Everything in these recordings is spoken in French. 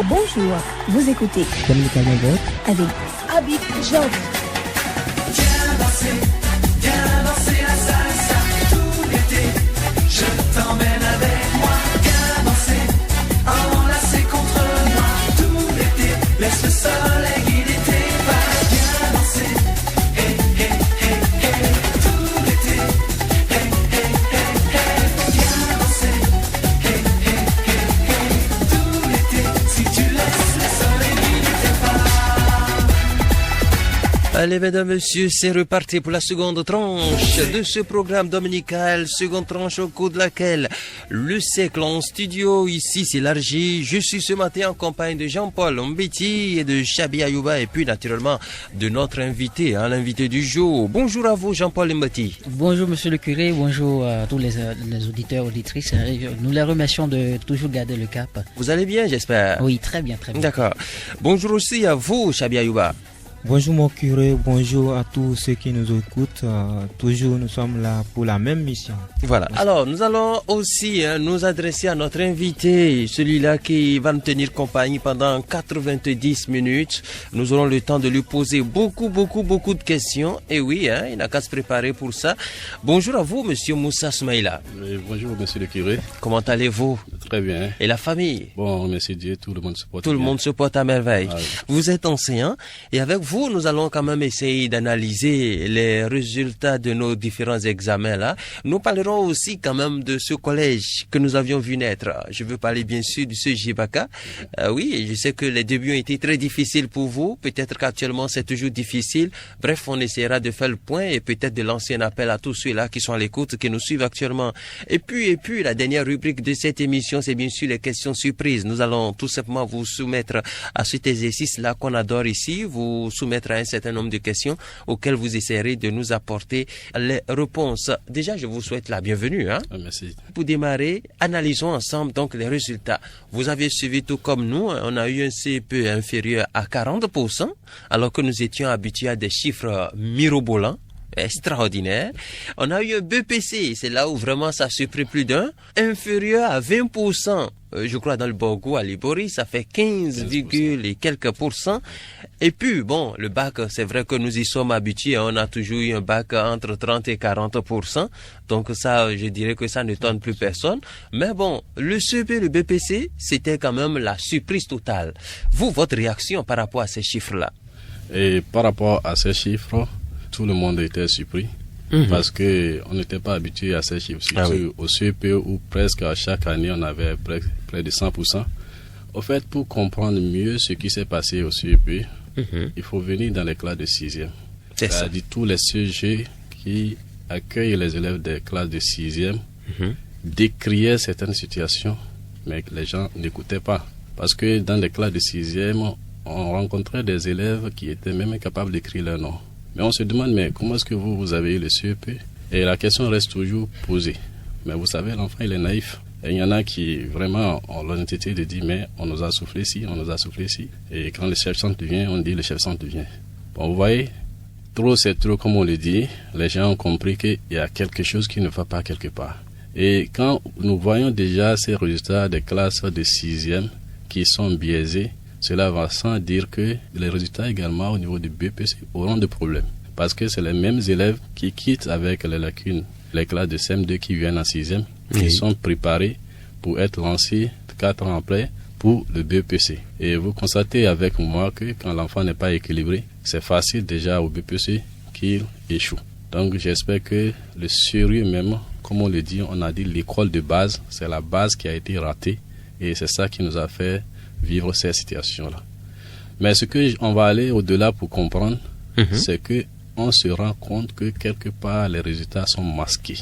Bonjour, vous écoutez Dominical Mabot avec Habib Job. Viens danser la salsa tout l'été. Je t'emmène avec moi. Viens danser, enlacé contre moi tout l'été. Laisse le soleil guider tes pas. Viens danser, hey hey hey hey tout l'été. Hey hey hey hey. Viens danser, hey hey hey hey tout l'été. Si tu laisses le soleil guider tes pas. Allez, mesdames, messieurs, c'est reparti pour la seconde tranche de ce programme dominical. Seconde tranche au cours de laquelle le cercle en studio ici s'élargit. Je suis ce matin en compagnie de Jean-Paul Mbiti et de Chabi Ayouba et puis naturellement de notre invité, l'invité du jour. Bonjour à vous, Jean-Paul Mbiti. Bonjour monsieur le curé, bonjour à tous les auditeurs, auditrices. Nous les remercions de toujours garder le cap. Vous allez bien, j'espère? Oui, très bien, très bien. D'accord. Bonjour aussi à vous, Chabi Ayouba. Bonjour mon curé, bonjour à tous ceux qui nous écoutent. Toujours nous sommes là pour la même mission. Voilà. Alors nous allons aussi nous adresser à notre invité, celui-là qui va nous tenir compagnie pendant 90 minutes. Nous aurons le temps de lui poser beaucoup de questions. Et oui, il n'a qu'à se préparer pour ça. Bonjour à vous, monsieur Moussa Soumaïla. Bonjour monsieur le curé. Comment allez-vous? Très bien. Et la famille? Bon, merci Dieu, tout le monde se porte bien. Tout le monde se porte à merveille. Ah, oui. Vous êtes enseignant et avec vous, nous allons quand même essayer d'analyser les résultats de nos différents examens là. Nous parlerons aussi quand même de ce collège que nous avions vu naître. Je veux parler bien sûr du CJBACA. Oui, je sais que les débuts ont été très difficiles pour vous. Peut-être qu'actuellement c'est toujours difficile. Bref, on essaiera de faire le point et peut-être de lancer un appel à tous ceux-là qui sont à l'écoute, qui nous suivent actuellement. Et puis, la dernière rubrique de cette émission, c'est bien sûr les questions surprises. Nous allons tout simplement vous soumettre à cet exercice-là qu'on adore ici, vous soumettre à un certain nombre de questions auxquelles vous essayerez de nous apporter les réponses. Déjà, je vous souhaite la bienvenue. Merci. Pour démarrer, analysons ensemble donc les résultats. Vous avez suivi tout comme nous, on a eu un CEP inférieur à 40%, alors que nous étions habitués à des chiffres mirobolants. Extraordinaire. On a eu un BPC, c'est là où vraiment ça a surpris plus d'un, inférieur à 20%. Je crois dans le Borgo à Libori, ça fait 15, et quelques pourcents. Et puis, bon, le bac, c'est vrai que nous y sommes habitués, on a toujours eu un bac entre 30 et 40%. Donc ça, je dirais que ça ne étonne plus personne. Mais bon, le CEP, le BPC, c'était quand même la surprise totale. Vous, votre réaction par rapport à ces chiffres-là? Et par rapport à ces chiffres, tout le monde était surpris parce que on n'était pas habitué à ces chiffres. Surtout au CEP où presque à chaque année on avait près de 100%. Au fait, pour comprendre mieux ce qui s'est passé au CEP, il faut venir dans les classes de 6e. C'est-à-dire tous les CG qui accueillent les élèves des classes de 6e décriaient certaines situations, mais les gens n'écoutaient pas. Parce que dans les classes de 6e, on rencontrait des élèves qui étaient même incapables d'écrire leur nom. Mais on se demande, mais comment est-ce que vous avez eu le CEP? Et la question reste toujours posée. Mais vous savez, l'enfant, il est naïf. Et il y en a qui, vraiment, ont l'honnêteté de dire, mais on nous a soufflé ci, on nous a soufflé ci. Et quand le chef-centre vient, on dit, le chef-centre vient. Bon, vous voyez, trop c'est trop, comme on le dit. Les gens ont compris qu'il y a quelque chose qui ne va pas quelque part. Et quand nous voyons déjà ces résultats des classes de 6e qui sont biaisés, cela va sans dire que les résultats également au niveau du BPC auront des problèmes. Parce que c'est les mêmes élèves qui quittent avec les lacunes les classes de CM2 qui viennent en 6e, qui sont préparés pour être lancés 4 ans après pour le BPC. Et vous constatez avec moi que quand l'enfant n'est pas équilibré, c'est facile déjà au BPC qu'il échoue. Donc j'espère que le sérieux même, comme on le dit, on a dit l'école de base, c'est la base qui a été ratée et c'est ça qui nous a fait vivre ces situations-là. Mais ce que on va aller au-delà pour comprendre, c'est que on se rend compte que quelque part les résultats sont masqués.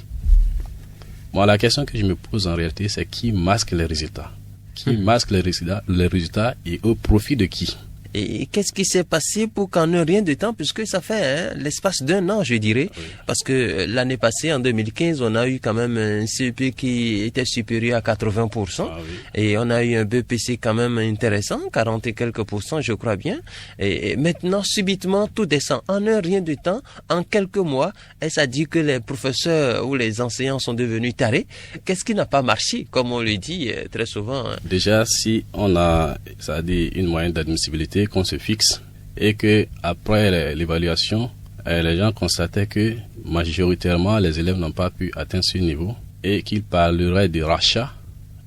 Bon, la question que je me pose en réalité, c'est qui masque les résultats? Qui masque les résultats et au profit de qui? Et qu'est-ce qui s'est passé pour qu'en un rien de temps, puisque ça fait l'espace d'un an, je dirais, parce que l'année passée, en 2015, on a eu quand même un CEP qui était supérieur à 80%, et on a eu un BPC quand même intéressant, 40 et quelques pourcents, je crois bien. Et maintenant, subitement, tout descend. En un rien de temps, en quelques mois, et ça dit que les professeurs ou les enseignants sont devenus tarés. Qu'est-ce qui n'a pas marché, comme on le dit très souvent? Déjà, si on a, ça dit, une moyenne d'admissibilité qu'on se fixe et que après l'évaluation, les gens constataient que majoritairement les élèves n'ont pas pu atteindre ce niveau et qu'ils parleraient de rachat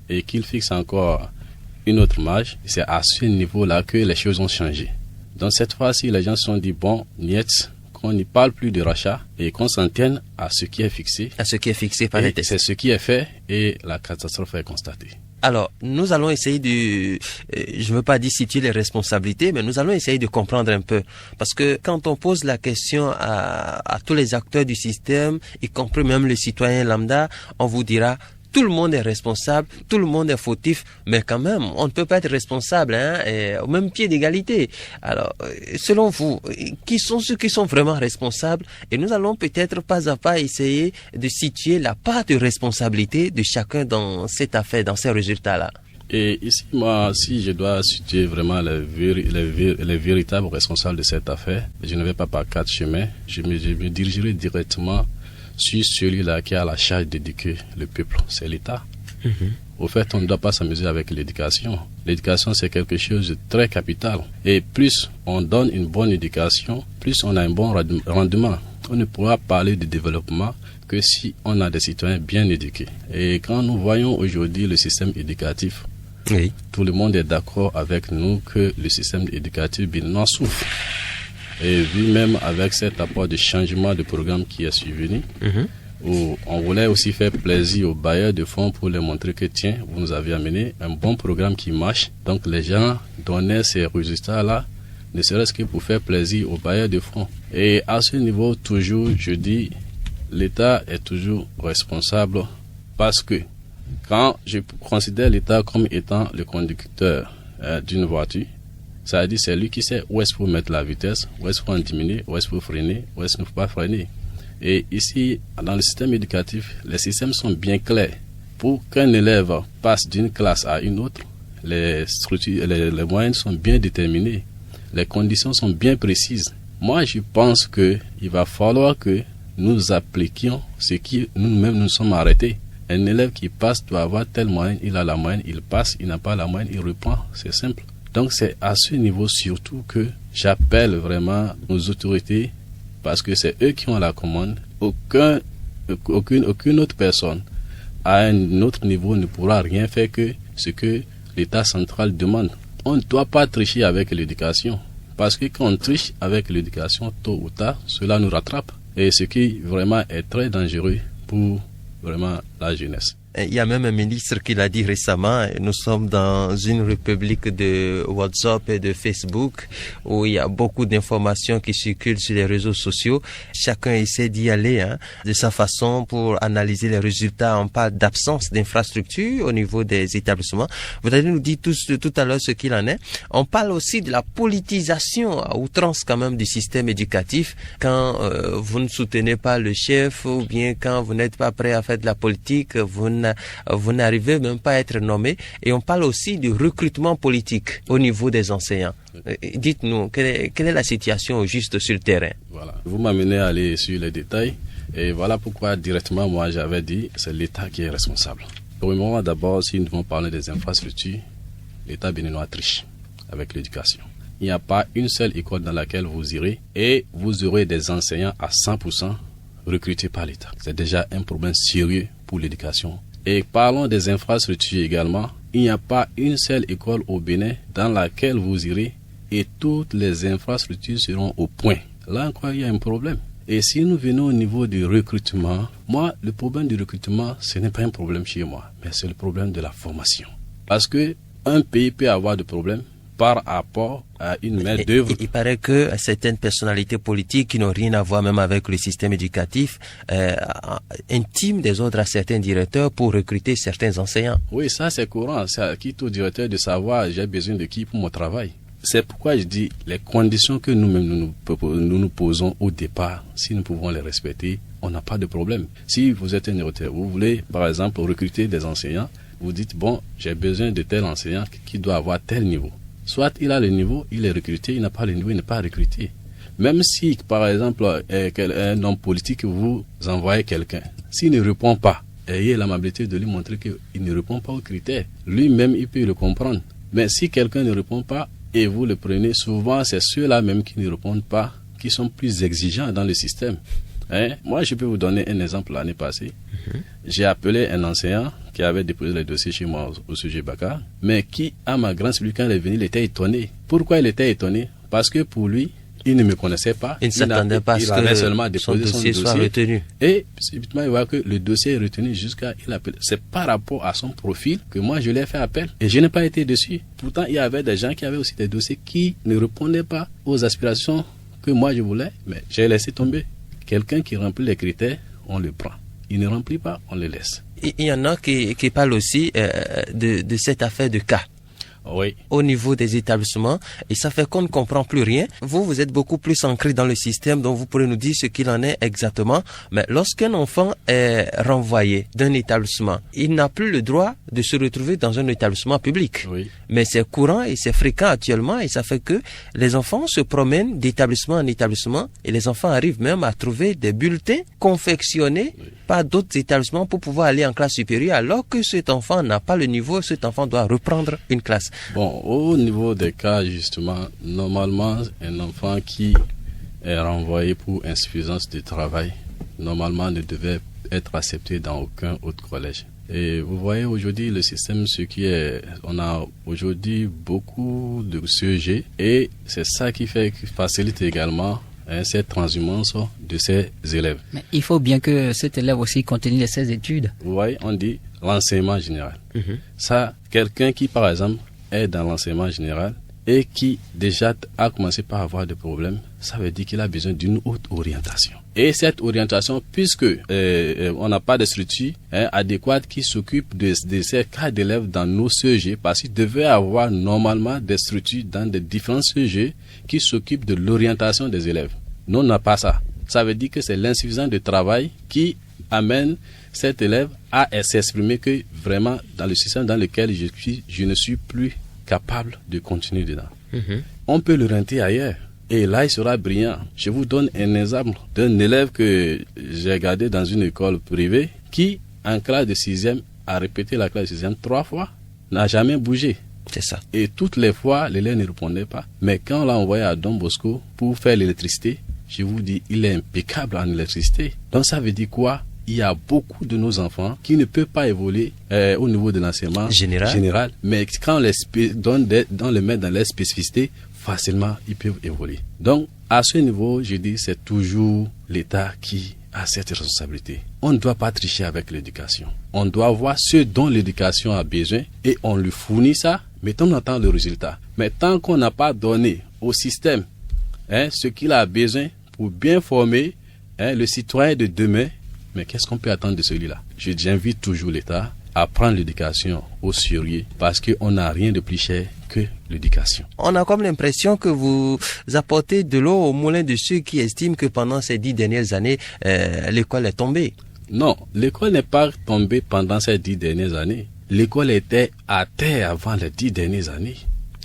et qu'ils fixent encore une autre marge, c'est à ce niveau-là que les choses ont changé. Donc cette fois-ci, les gens se sont dit, bon, niet, qu'on n'y parle plus de rachat et qu'on s'en tienne à ce qui est fixé. À ce qui est fixé par les tests. C'est ce qui est fait et la catastrophe est constatée. Alors, nous allons essayer de, je ne veux pas dire situer les responsabilités, mais nous allons essayer de comprendre un peu. Parce que quand on pose la question à tous les acteurs du système, y compris même les citoyens lambda, on vous dira, tout le monde est responsable, tout le monde est fautif, mais quand même, on ne peut pas être responsable, au même pied d'égalité. Alors, selon vous, qui sont ceux qui sont vraiment responsables? Et nous allons peut-être pas à pas essayer de situer la part de responsabilité de chacun dans cette affaire, dans ces résultats-là. Et ici, moi, si je dois situer vraiment les véritables responsables de cette affaire, je ne vais pas par quatre chemins, je me dirigerai directement sur celui-là qui a la charge d'éduquer le peuple, c'est l'État. Au fait, on ne doit pas s'amuser avec l'éducation. L'éducation, c'est quelque chose de très capital. Et plus on donne une bonne éducation, plus on a un bon rendement. On ne pourra parler de développement que si on a des citoyens bien éduqués. Et quand nous voyons aujourd'hui le système éducatif, tout le monde est d'accord avec nous que le système éducatif en souffre. Et vu même avec cet apport de changement de programme qui est survenu, où on voulait aussi faire plaisir aux bailleurs de fonds pour leur montrer que tiens, vous nous avez amené un bon programme qui marche. Donc les gens donnaient ces résultats-là, ne serait-ce que pour faire plaisir aux bailleurs de fonds. Et à ce niveau, toujours, je dis, l'État est toujours responsable parce que quand je considère l'État comme étant le conducteur d'une voiture, ça veut dire c'est lui qui sait où est-ce qu'il faut mettre la vitesse, où est-ce qu'il faut en diminuer, où est-ce qu'il faut freiner, où est-ce qu'il ne faut pas freiner. Et ici, dans le système éducatif, les systèmes sont bien clairs. Pour qu'un élève passe d'une classe à une autre, les structures, les moyens sont bien déterminés. Les conditions sont bien précises. Moi, je pense qu'il va falloir que nous appliquions ce qui nous-mêmes nous sommes arrêtés. Un élève qui passe doit avoir telle moyenne, il a la moyenne, il passe, il n'a pas la moyenne, il reprend. C'est simple. Donc c'est à ce niveau surtout que j'appelle vraiment nos autorités parce que c'est eux qui ont la commande. Aucune autre personne à un autre niveau ne pourra rien faire que ce que l'État central demande. On ne doit pas tricher avec l'éducation parce que quand on triche avec l'éducation, tôt ou tard, cela nous rattrape. Et ce qui vraiment est très dangereux pour vraiment la jeunesse. Il y a même un ministre qui l'a dit récemment, nous sommes dans une république de WhatsApp et de Facebook où il y a beaucoup d'informations qui circulent sur les réseaux sociaux. Chacun essaie d'y aller de sa façon pour analyser les résultats. On parle d'absence d'infrastructures au niveau des établissements. Vous allez nous dire tout à l'heure ce qu'il en est. On parle aussi de la politisation à outrance quand même du système éducatif quand vous ne soutenez pas le chef ou bien quand vous n'êtes pas prêt à faire de la politique, vous n'arrivez même pas à être nommé. Et on parle aussi du recrutement politique au niveau des enseignants. Dites-nous, quelle est la situation au juste sur le terrain? Voilà. Vous m'amenez à aller sur les détails. Et voilà pourquoi directement, moi, j'avais dit c'est l'État qui est responsable. Pour le moment, d'abord, si nous devons parler des infrastructures, l'État béninois triche avec l'éducation. Il n'y a pas une seule école dans laquelle vous irez et vous aurez des enseignants à 100% recrutés par l'État. C'est déjà un problème sérieux pour l'éducation. Et parlons des infrastructures également. Il n'y a pas une seule école au Bénin dans laquelle vous irez et toutes les infrastructures seront au point. Là encore, il y a un problème. Et si nous venons au niveau du recrutement, moi, le problème du recrutement, ce n'est pas un problème chez moi, mais c'est le problème de la formation. Parce que un pays peut avoir des problèmes par rapport à une main d'œuvre. Il paraît que certaines personnalités politiques qui n'ont rien à voir même avec le système éducatif intiment des ordres à certains directeurs pour recruter certains enseignants. Oui, ça c'est courant. Ça quitte au directeur de savoir j'ai besoin de qui pour mon travail. c'est pourquoi je dis les conditions que nous-mêmes nous posons au départ, si nous pouvons les respecter, on n'a pas de problème. Si vous êtes un directeur, vous voulez par exemple recruter des enseignants, vous dites bon, j'ai besoin de tel enseignant qui doit avoir tel niveau. Soit il a le niveau, il est recruté, il n'a pas le niveau, il n'est pas recruté. Même si par exemple un homme politique, vous envoyez quelqu'un, s'il ne répond pas, ayez l'amabilité de lui montrer qu'il ne répond pas aux critères. Lui-même, il peut le comprendre. Mais si quelqu'un ne répond pas et vous le prenez, souvent c'est ceux-là même qui ne répondent pas qui sont plus exigeants dans le système. Moi, je peux vous donner un exemple l'année passée. J'ai appelé un enseignant qui avait déposé le dossier chez moi au sujet Bakar, mais qui, à ma grande surprise, quand il est venu, il était étonné. Pourquoi il était étonné? Parce que pour lui, il ne me connaissait pas. Il ne s'attendait pas à ce que seulement déposé son dossier soit retenu. Et subitement, il voit que le dossier est retenu jusqu'à il appelle. C'est par rapport à son profil que moi, je lui ai fait appel. Et je n'ai pas été dessus. Pourtant, il y avait des gens qui avaient aussi des dossiers qui ne répondaient pas aux aspirations que moi, je voulais. Mais j'ai laissé tomber. Quelqu'un qui remplit les critères, on le prend. Il ne remplit pas, on le laisse. Il y en a qui parlent aussi de cette affaire de cas. Oui. Au niveau des établissements, et ça fait qu'on ne comprend plus rien. Vous êtes beaucoup plus ancré dans le système, donc vous pourrez nous dire ce qu'il en est exactement. Mais lorsqu'un enfant est renvoyé d'un établissement, il n'a plus le droit de se retrouver dans un établissement public. Oui. Mais c'est courant et c'est fréquent actuellement, et ça fait que les enfants se promènent d'établissement en établissement, et les enfants arrivent même à trouver des bulletins confectionnés par d'autres établissements pour pouvoir aller en classe supérieure, alors que cet enfant n'a pas le niveau, cet enfant doit reprendre une classe. Bon, au niveau des cas, justement, normalement, un enfant qui est renvoyé pour insuffisance de travail, normalement ne devait être accepté dans aucun autre collège. Et vous voyez aujourd'hui le système, on a aujourd'hui beaucoup de CEG, et c'est ça qui facilite également cette transhumance de ces élèves. Mais il faut bien que cet élève aussi continue ses études. Vous voyez, on dit l'enseignement général. Ça, quelqu'un qui, par exemple, est dans l'enseignement général et qui déjà a commencé par avoir des problèmes, ça veut dire qu'il a besoin d'une autre orientation. Et cette orientation, puisque on n'a pas de structure adéquate qui s'occupe de ces cas d'élèves dans nos CEG, parce qu'il devait avoir normalement des structures dans des différents CEG qui s'occupent de l'orientation des élèves. Nous, on n'a pas ça. Ça veut dire que c'est l'insuffisance de travail qui amène cet élève à s'exprimer que vraiment dans le système dans lequel je ne suis plus capable de continuer dedans. On peut l'orienter ailleurs et là il sera brillant. Je vous donne un exemple d'un élève que j'ai gardé dans une école privée qui en classe de 6e a répété la classe de 6e 3 fois, n'a jamais bougé. C'est ça. Et toutes les fois l'élève ne répondait pas. Mais quand on l'a envoyé à Don Bosco pour faire l'électricité, je vous dis, il est impeccable en électricité. Donc ça veut dire quoi? Il y a beaucoup de nos enfants qui ne peuvent pas évoluer au niveau de l'enseignement général, mais quand on les met dans les spécificités, facilement ils peuvent évoluer. Donc à ce niveau, je dis, c'est toujours l'État qui a cette responsabilité. On ne doit pas tricher avec l'éducation. On doit voir ce dont l'éducation a besoin et on lui fournit ça, mais on attend le résultat. Mais tant qu'on n'a pas donné au système ce qu'il a besoin pour bien former le citoyen de demain, mais qu'est-ce qu'on peut attendre de celui-là? J'invite toujours l'État à prendre l'éducation au sérieux parce qu'on n'a rien de plus cher que l'éducation. On a comme l'impression que vous apportez de l'eau au moulin de ceux qui estiment que pendant ces 10 dernières années, l'école est tombée. Non, l'école n'est pas tombée pendant ces 10 dernières années. L'école était à terre avant les 10 dernières années.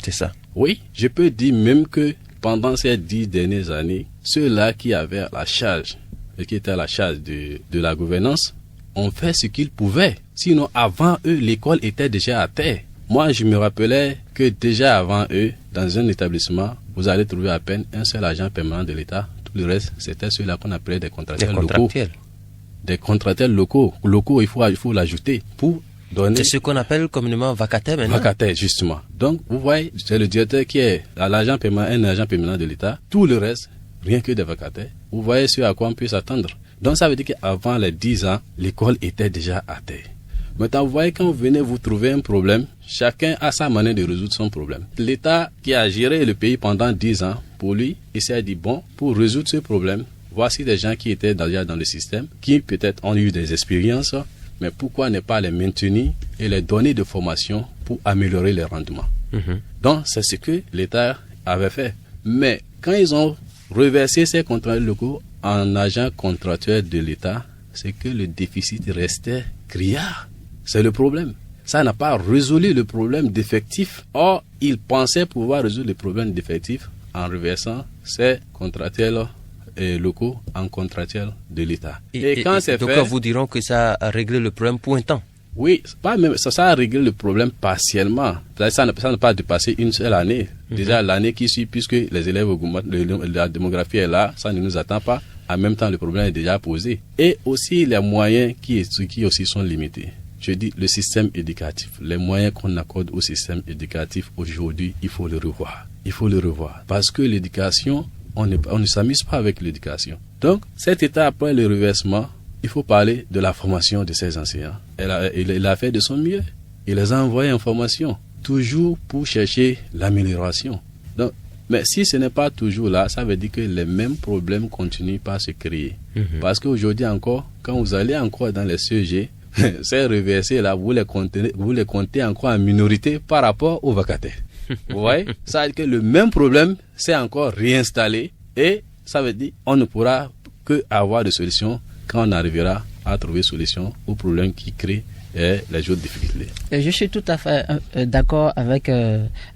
C'est ça. Oui, je peux dire même que pendant ces 10 dernières années, ceux-là qui avaient la charge et qui étaient à la charge de la gouvernance, ont fait ce qu'ils pouvaient. Sinon, avant eux, l'école était déjà à terre. Moi, je me rappelais que déjà avant eux, dans un établissement, vous allez trouver à peine un seul agent permanent de l'État. Tout le reste, c'était ceux-là qu'on appelait des contractuels locaux. Des contractuels locaux. Locaux, il faut l'ajouter pour donner... C'est ce qu'on appelle communément vacataire maintenant. Vacataire, justement. Donc, vous voyez, c'est le directeur qui est l'agent permanent, un agent permanent de l'État. Tout le reste, rien que des vacataires. Vous voyez ce à quoi on peut s'attendre. Donc ça veut dire qu'avant les 10 ans, l'école était déjà à terre. Maintenant, vous voyez, quand vous venez vous trouver un problème, chacun a sa manière de résoudre son problème. L'État qui a géré le pays pendant 10 ans, pour lui, il s'est dit, bon, pour résoudre ce problème, voici des gens qui étaient déjà dans le système, qui peut-être ont eu des expériences, mais pourquoi ne pas les maintenir et les donner de formation pour améliorer les rendements? Donc, c'est ce que l'État avaient fait. Mais quand ils ont reversé ces contrats locaux en agents contractuels de l'État, c'est que le déficit restait criard. C'est le problème. Ça n'a pas résolu le problème d'effectifs. Or, ils pensaient pouvoir résoudre le problème d'effectifs en reversant ces contractuels locaux en contractuels de l'État. Et quand c'est fait... Donc, vous dirons que ça a réglé le problème pour un temps. Oui, pas même, ça a réglé le problème partiellement. Ça n'a pas dépassé une seule année. Déjà, l'année qui suit, puisque les élèves augmentent, la démographie est là, ça ne nous attend pas. En même temps, le problème est déjà posé. Et aussi, les moyens qui aussi sont limités. Je dis, le système éducatif, les moyens qu'on accorde au système éducatif aujourd'hui, il faut le revoir. Il faut le revoir. Parce que l'éducation, on ne s'amuse pas avec l'éducation. Donc, cet état après le reversement, il faut parler de la formation de ces enseignants. Il a fait de son mieux. Il les a envoyés en formation, toujours pour chercher l'amélioration. Donc, mais si ce n'est pas toujours là, ça veut dire que les mêmes problèmes continuent par se créer. Parce qu'aujourd'hui encore, quand vous allez encore dans les CEG, ces reversés là, vous les comptez encore en minorité par rapport aux vacataires. Vous voyez? Ça veut dire que le même problème s'est encore réinstallé et ça veut dire qu'on ne pourra que avoir de solutions quand on arrivera à trouver solution aux problèmes qui créent les autres difficultés. Je suis tout à fait d'accord avec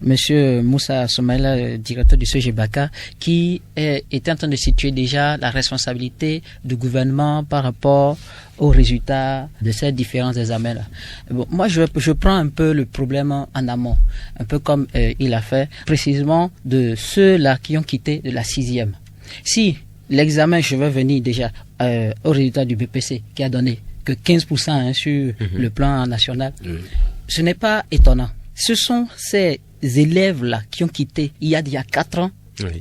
Monsieur Moussa Soumaïla, directeur du CEGEBACA, qui est en train de situer déjà la responsabilité du gouvernement par rapport aux résultats de ces différents examens-là. Bon, moi, je prends un peu le problème en amont, un peu comme il a fait, précisément de ceux-là qui ont quitté de la 6e. Si l'examen, je vais venir déjà au résultat du BPC qui a donné que 15% sur le plan national. Ce n'est pas étonnant. Ce sont ces élèves-là qui ont quitté il y a 4 ans,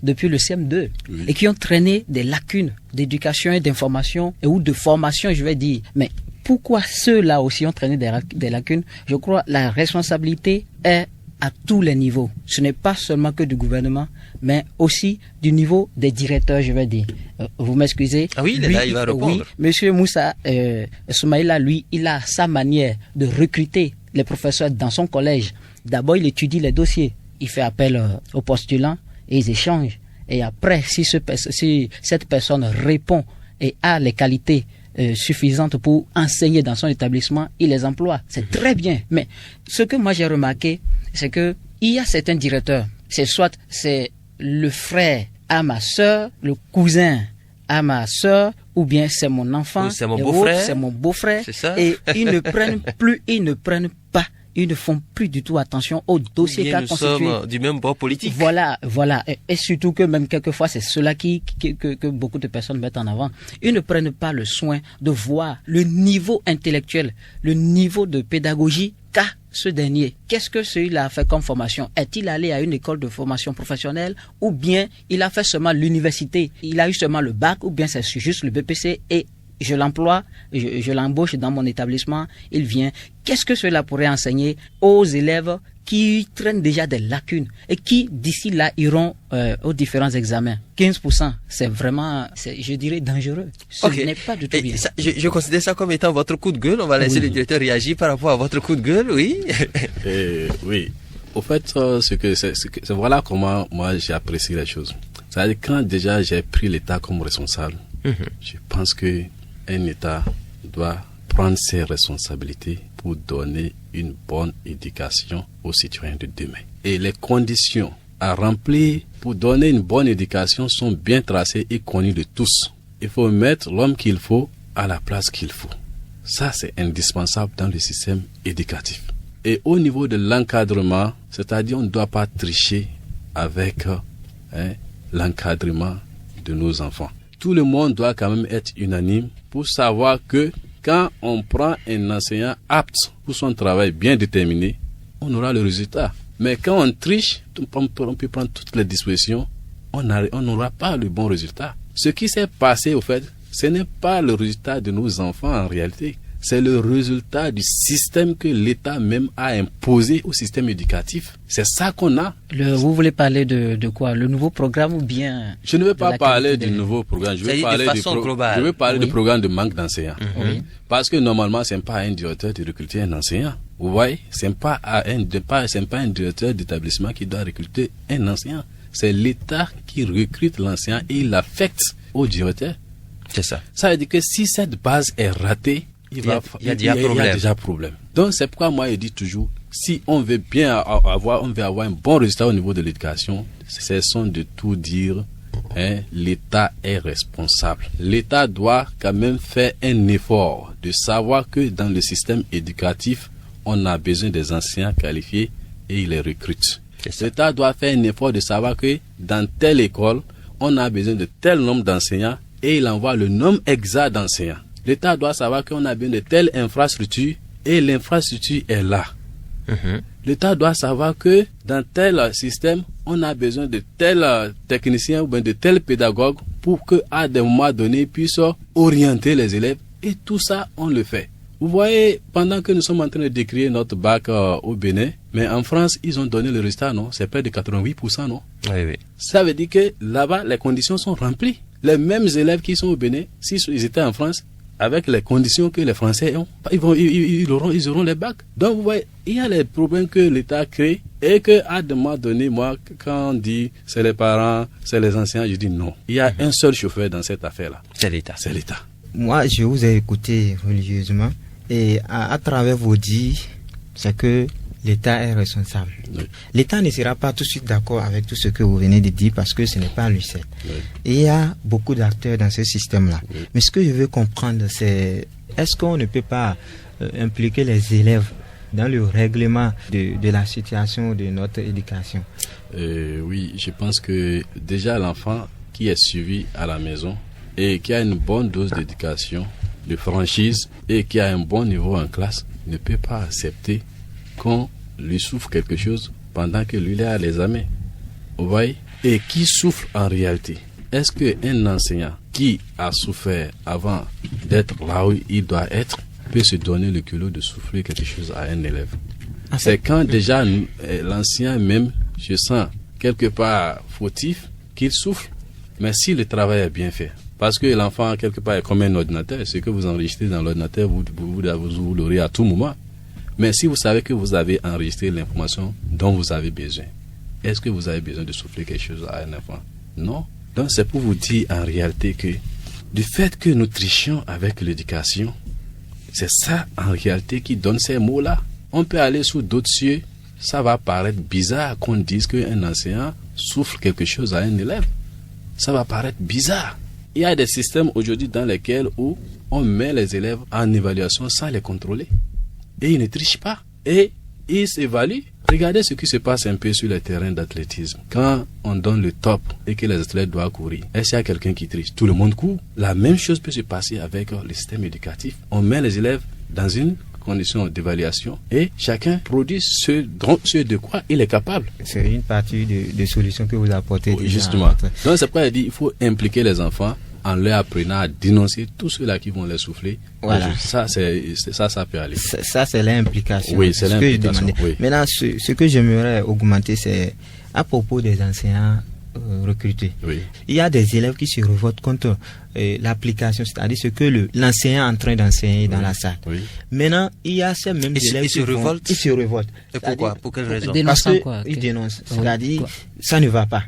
depuis le CM2, et qui ont traîné des lacunes d'éducation et d'information, ou de formation, je vais dire. Mais pourquoi ceux-là aussi ont traîné des lacunes? Je crois que la responsabilité est à tous les niveaux. Ce n'est pas seulement que du gouvernement, mais aussi du niveau des directeurs, je vais dire. Vous m'excusez. Ah oui, il est là, il va répondre. Oui, Monsieur Moussa Soumaïla, lui, il a sa manière de recruter les professeurs dans son collège. D'abord, il étudie les dossiers. Il fait appel aux postulants et ils échangent. Et après, si cette personne répond et a les qualités suffisantes pour enseigner dans son établissement, il les emploie. C'est très bien. Mais ce que moi j'ai remarqué, c'est que il y a certains directeurs, c'est le frère à ma sœur, le cousin à ma sœur, ou bien c'est mon enfant, oui, c'est mon beau-frère. C'est mon beau-frère. C'est ça. Et ils ne prennent pas, ils ne font plus du tout attention aux dossiers qu'a constitué. Nous sommes du même bord politique. Voilà. Et surtout que même quelquefois, c'est cela que beaucoup de personnes mettent en avant. Ils ne prennent pas le soin de voir le niveau intellectuel, le niveau de pédagogie qu'a ce dernier. Qu'est-ce que celui-là a fait comme formation? Est-il allé à une école de formation professionnelle ou bien il a fait seulement l'université? Il a eu seulement le bac ou bien c'est juste le BPC et je l'emploie, je l'embauche dans mon établissement, il vient. Qu'est-ce que cela pourrait enseigner aux élèves qui traînent déjà des lacunes et qui, d'ici là, iront aux différents examens? 15%, c'est vraiment, je dirais, dangereux. Ce n'est pas du tout bien. Ça, je considère ça comme étant votre coup de gueule. On va laisser le directeur réagir par rapport à votre coup de gueule, oui. Oui. Au fait, c'est voilà comment moi j'ai apprécié les choses. C'est-à-dire quand déjà j'ai pris l'État comme responsable, je pense que un État doit prendre ses responsabilités pour donner une bonne éducation aux citoyens de demain. Et les conditions à remplir pour donner une bonne éducation sont bien tracées et connues de tous. Il faut mettre l'homme qu'il faut à la place qu'il faut. Ça, c'est indispensable dans le système éducatif. Et au niveau de l'encadrement, c'est-à-dire on ne doit pas tricher avec l'encadrement de nos enfants. Tout le monde doit quand même être unanime pour savoir que quand on prend un enseignant apte pour son travail bien déterminé, on aura le résultat. Mais quand on triche, on peut prendre toutes les dispositions, on n'aura pas le bon résultat. Ce qui s'est passé, au fait, ce n'est pas le résultat de nos enfants en réalité. C'est le résultat du système que l'État même a imposé au système éducatif. C'est ça qu'on a. Vous voulez parler de quoi? Le nouveau programme ou bien... Je ne veux pas parler du nouveau programme. Je veux parler du programme de manque d'enseignants. Oui. Parce que normalement, ce n'est pas à un directeur de recruter un enseignant. Vous voyez? Ce n'est pas un directeur d'établissement qui doit recruter un enseignant. c'est l'État qui recrute l'enseignant et il l'affecte au directeur. C'est ça. Ça veut dire que si cette base est ratée, il y a déjà problème. Donc c'est pourquoi moi je dis toujours, si on veut bien avoir un bon résultat au niveau de l'éducation, cessons de tout dire. L'État est responsable. L'État doit quand même faire un effort de savoir que dans le système éducatif, on a besoin des enseignants qualifiés et il les recrute. L'État doit faire un effort de savoir que dans telle école, on a besoin de tel nombre d'enseignants et il envoie le nombre exact d'enseignants. L'État doit savoir qu'on a besoin de telle infrastructure et l'infrastructure est là. L'État doit savoir que dans tel système, on a besoin de tel technicien ou bien de tel pédagogue pour qu'à des moments donnés, puisse orienter les élèves. Et tout ça, on le fait. Vous voyez, pendant que nous sommes en train de décrire notre bac au Bénin, mais en France, ils ont donné le résultat, non? C'est près de 88%, non? Oui. Ça veut dire que là-bas, les conditions sont remplies. Les mêmes élèves qui sont au Bénin, s'ils étaient en France, avec les conditions que les Français ont, ils auront les bacs. Donc, vous voyez, il y a les problèmes que l'État crée et que, à un moment donné, moi, quand on dit c'est les parents, c'est les enseignants, je dis non. Il y a un seul chauffeur dans cette affaire-là. C'est l'État. C'est l'État. Moi, je vous ai écouté religieusement et à travers vos dits, c'est que l'État est responsable. Oui. L'État ne sera pas tout de suite d'accord avec tout ce que vous venez de dire parce que ce n'est pas lui seul. Oui. Et il y a beaucoup d'acteurs dans ce système-là. Oui. Mais ce que je veux comprendre, c'est est-ce qu'on ne peut pas impliquer les élèves dans le règlement de la situation de notre éducation? Oui, je pense que déjà l'enfant qui est suivi à la maison et qui a une bonne dose d'éducation, de franchise et qui a un bon niveau en classe ne peut pas accepter qu'on lui souffre quelque chose pendant que lui a les amis. Vous voyez? Et qui souffre en réalité? Est-ce qu'un enseignant qui a souffert avant d'être là où il doit être peut se donner le culot de souffrir quelque chose à un élève? C'est quand déjà l'enseignant même, je sens quelque part fautif, qu'il souffre. Mais si le travail est bien fait, parce que l'enfant quelque part est comme un ordinateur, ce que vous enregistrez dans l'ordinateur, vous l'aurez à tout moment. Mais si vous savez que vous avez enregistré l'information dont vous avez besoin, est-ce que vous avez besoin de souffler quelque chose à un enfant? Non. Donc c'est pour vous dire en réalité que du fait que nous trichions avec l'éducation, c'est ça en réalité qui donne ces mots-là. On peut aller sous d'autres cieux, ça va paraître bizarre qu'on dise qu'un enseignant souffre quelque chose à un élève. Ça va paraître bizarre. Il y a des systèmes aujourd'hui dans lesquels où on met les élèves en évaluation sans les contrôler. Et ils ne trichent pas. Et ils s'évaluent. Regardez ce qui se passe un peu sur les terrains d'athlétisme. Quand on donne le top et que les athlètes doivent courir, est-ce qu'il y a quelqu'un qui triche? Tout le monde court. La même chose peut se passer avec le système éducatif. On met les élèves dans une condition d'évaluation et chacun produit ce de quoi il est capable. C'est une partie de solution que vous apportez. Oui, justement. Donc c'est pourquoi il dit il faut impliquer les enfants en leur apprenant à dénoncer tous ceux-là qui vont les souffler. Voilà. Ça peut aller. Ça, c'est l'implication. Oui, c'est l'implication. Oui. Maintenant, ce que j'aimerais augmenter, c'est à propos des enseignants recrutés. Oui. Il y a des élèves qui se révoltent contre l'application, c'est-à-dire ce que l'enseignant est en train d'enseigner dans la salle. Oui. Maintenant, il y a ces mêmes élèves qui se révoltent. Ils se révoltent. Et pourquoi? Pour quelle raison? Parce qu'ils dénoncent. C'est-à-dire, ça ne va pas.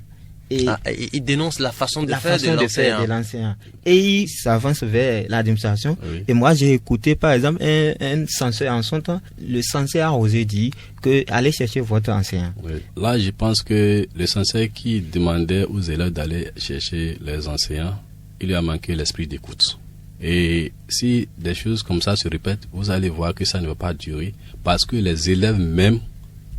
Et il dénonce la façon de faire de l'enseignant. Et il s'avance vers l'administration. Oui. Et moi, j'ai écouté, par exemple, un censeur en son temps. Le censeur a osé dire que allez chercher votre enseignant. Oui. Là, je pense que le censeur qui demandait aux élèves d'aller chercher les enseignants, il lui a manqué l'esprit d'écoute. Et si des choses comme ça se répètent, vous allez voir que ça ne va pas durer parce que les élèves même,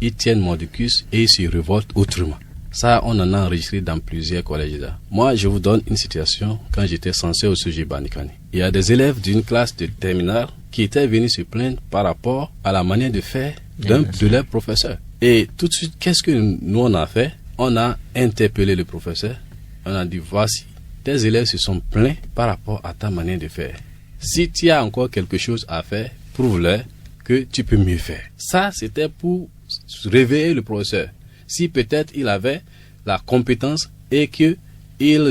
ils tiennent mordicus et ils se révoltent autrement. Ça, on en a enregistré dans plusieurs collèges là. Moi, je vous donne une situation quand j'étais censeur au CG Banikani. Il y a des élèves d'une classe de terminale qui étaient venus se plaindre par rapport à la manière de faire de leur professeur. Et tout de suite, qu'est-ce que nous on a fait? On a interpellé le professeur. On a dit, voici, tes élèves se sont plaints par rapport à ta manière de faire. Si tu as encore quelque chose à faire, prouve-leur que tu peux mieux faire. Ça, c'était pour réveiller le professeur. Si peut-être il avait la compétence et qu'il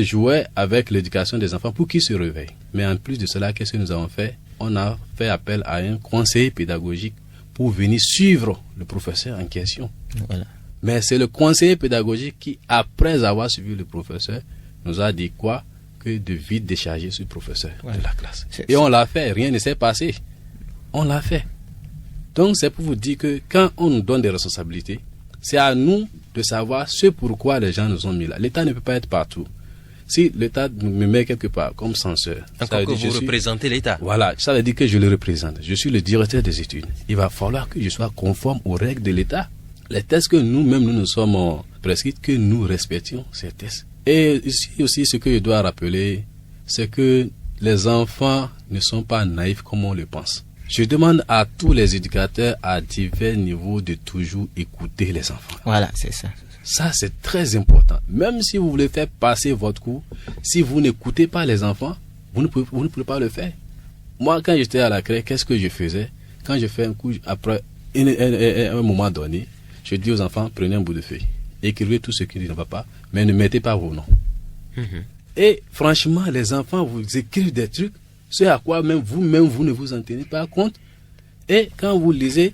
jouait avec l'éducation des enfants pour qu'ils se réveillent. Mais en plus de cela, qu'est-ce que nous avons fait? On a fait appel à un conseiller pédagogique pour venir suivre le professeur en question. Voilà. Mais c'est le conseiller pédagogique qui, après avoir suivi le professeur, nous a dit quoi? Que de vite décharger ce professeur de la classe. Et on l'a fait, rien ne s'est passé. On l'a fait. Donc c'est pour vous dire que quand on nous donne des responsabilités, c'est à nous de savoir ce pourquoi les gens nous ont mis là. L'État ne peut pas être partout. Si l'État me met quelque part comme censeur, encore que vous représentez l'État. Voilà, ça veut dire que je le représente. Je suis le directeur des études. Il va falloir que je sois conforme aux règles de l'État. Les tests que nous-mêmes nous sommes prescrits, que nous respections ces tests. Et ici aussi, ce que je dois rappeler, c'est que les enfants ne sont pas naïfs comme on le pense. Je demande à tous les éducateurs à divers niveaux de toujours écouter les enfants. Voilà, c'est ça. Ça, c'est très important. Même si vous voulez faire passer votre cours, si vous n'écoutez pas les enfants, vous ne pouvez pas le faire. Moi, quand j'étais à la crèche, qu'est-ce que je faisais? Quand je fais un cours, après un moment donné, je dis aux enfants, prenez un bout de feuille, écrivez tout ce qui ne va pas, mais ne mettez pas vos noms. Et franchement, les enfants vous écrivent des trucs, ce à quoi même vous ne vous en tenez pas compte. Et quand vous lisez,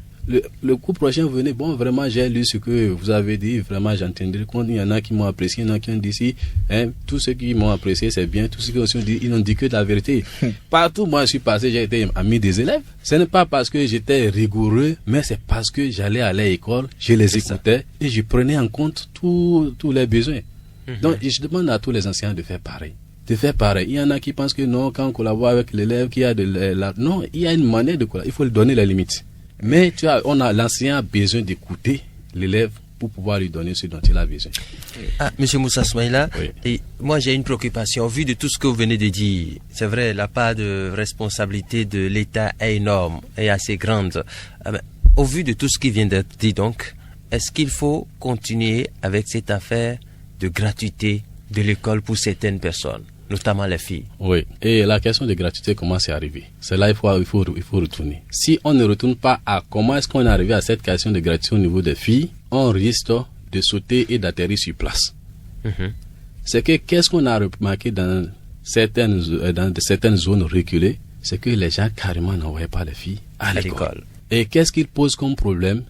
le coup prochain, vous venez, bon, vraiment, j'ai lu ce que vous avez dit, vraiment, j'entendrai compte. Il y en a qui m'ont apprécié, il y en a qui ont dit si, tous ceux qui m'ont apprécié, c'est bien, tous ceux qui ont dit, ils n'ont dit que de la vérité. Partout, moi, je suis passé, j'ai été ami des élèves. Ce n'est pas parce que j'étais rigoureux, mais c'est parce que j'allais à l'école, je les écoutais et je prenais en compte tous les besoins. Donc, je demande à tous les enseignants de faire pareil. Il y en a qui pensent que non, quand on collabore avec l'élève, qu'il y a non, il y a une manière de collaborer. Il faut lui donner les limites. Mais l'enseignant a besoin d'écouter l'élève pour pouvoir lui donner ce dont il a besoin. Monsieur Moussa Soumaïla, oui. Et moi j'ai une préoccupation. Au vu de tout ce que vous venez de dire, c'est vrai, la part de responsabilité de l'État est énorme et assez grande. Au vu de tout ce qui vient d'être dit donc, est-ce qu'il faut continuer avec cette affaire de gratuité de l'école pour certaines personnes, notamment les filles? Oui, et la question de gratuité, comment c'est arrivé? C'est là il faut retourner. Si on ne retourne pas à comment est-ce qu'on est arrivé à cette question de gratuité au niveau des filles, on risque de sauter et d'atterrir sur place. C'est que qu'est-ce qu'on a remarqué dans certaines zones reculées, c'est que les gens carrément n'envoyaient pas les filles à l'école. Et qu'est-ce qu'ils posent comme problème?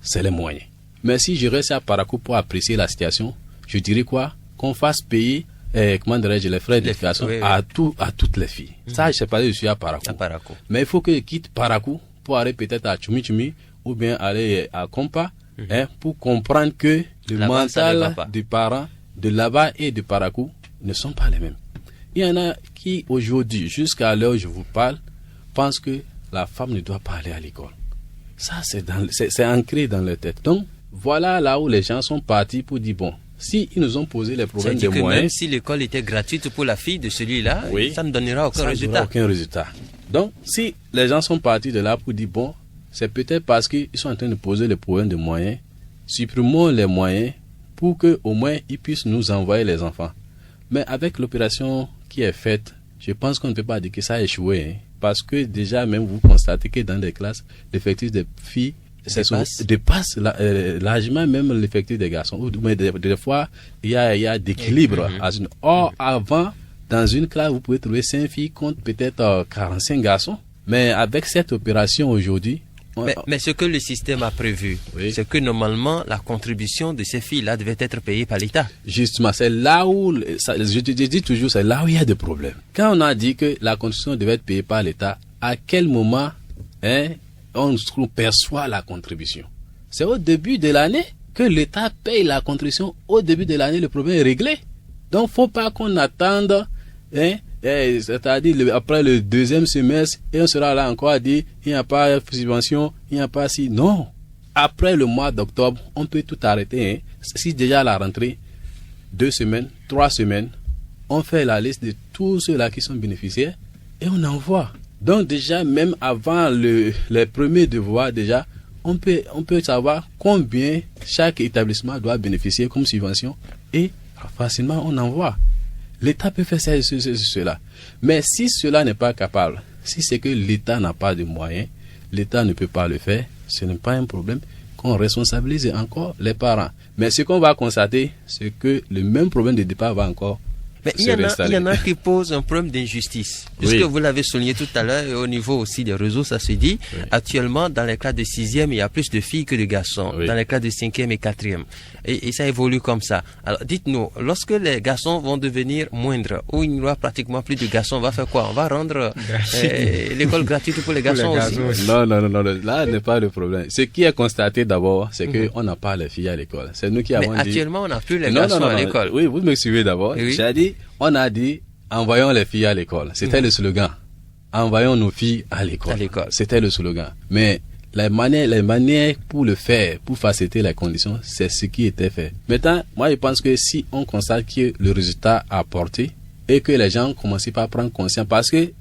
C'est les moyens. Mais si je reste à Parakou pour apprécier la situation, je dirais quoi? Qu'on fasse payer les frais d'éducation à toutes les filles. Ça, je sais pas, je suis à Parakou. Mais il faut que je quitte Parakou pour aller peut-être à Tchumi ou bien aller à Kompa pour comprendre que le mental des parents de là-bas et de Parakou ne sont pas les mêmes. Il y en a qui aujourd'hui, jusqu'à l'heure où je vous parle, pensent que la femme ne doit pas aller à l'école. Ça, c'est ancré dans leur tête. Donc, voilà là où les gens sont partis pour dire, bon, si ils nous ont posé les problèmes de moyens... Même si l'école était gratuite pour la fille de celui-là, ça ne donnera aucun résultat. Donc, si les gens sont partis de là pour dire, bon, c'est peut-être parce qu'ils sont en train de poser les problèmes de moyens, supprimons les moyens pour qu'au moins ils puissent nous envoyer les enfants. Mais avec l'opération qui est faite, je pense qu'on ne peut pas dire que ça a échoué. Parce que déjà, même vous constatez que dans des classes, l'effectif des filles dépasse largement même l'effectif des garçons. Mais des fois, il y a d'équilibre. Or, avant, dans une classe, vous pouvez trouver 5 filles contre peut-être 45 garçons. Mais avec cette opération aujourd'hui... Mais ce que le système a prévu, c'est que normalement, la contribution de ces filles-là devait être payée par l'État. Justement, c'est là où, je dis toujours, c'est là où il y a des problèmes. Quand on a dit que la contribution devait être payée par l'État, à quel moment on perçoit la contribution? C'est au début de l'année que l'État paye la contribution. Au début de l'année, le problème est réglé. Donc, faut pas qu'on attende, c'est-à-dire après le deuxième semestre, et on sera là encore à dire, il n'y a pas de subvention, il n'y a pas si. Non. Après le mois d'octobre, on peut tout arrêter. Si déjà à la rentrée, 2 semaines, 3 semaines, on fait la liste de tous ceux-là qui sont bénéficiaires et on envoie. Donc déjà, même avant les premiers devoirs, déjà, on peut savoir combien chaque établissement doit bénéficier comme subvention et facilement on envoie. L'État peut faire cela. Mais si cela n'est pas capable, si c'est que l'État n'a pas de moyens, l'État ne peut pas le faire, ce n'est pas un problème qu'on responsabilise encore les parents. Mais ce qu'on va constater, c'est que le même problème de départ va encore Mais il y en a qui posent un problème d'injustice. Puisque vous l'avez souligné tout à l'heure, et au niveau aussi des réseaux, ça se dit. Actuellement, dans les classes de 6e, il y a plus de filles que de garçons. Dans les classes de 5e et 4e. Et ça évolue comme ça. Alors, dites-nous, lorsque les garçons vont devenir moindres, ou il n'y aura pratiquement plus de garçons, on va faire quoi? On va rendre l'école gratuite pour les garçons aussi? Non, là n'est pas le problème. Ce qui est constaté d'abord, c'est qu'on n'a pas les filles à l'école. C'est nous qui avons dit... Actuellement, on n'a plus les garçons à l'école. Oui, vous me suivez d'abord. Oui. J'ai dit, on a dit, envoyons les filles à l'école. C'était le slogan. Envoyons nos filles à l'école. C'était le slogan. Mais les manières pour le faire, pour faciliter les conditions, c'est ce qui était fait. Maintenant, moi, je pense que si on constate que le résultat a apporté et que les gens commencent par prendre conscience, parce que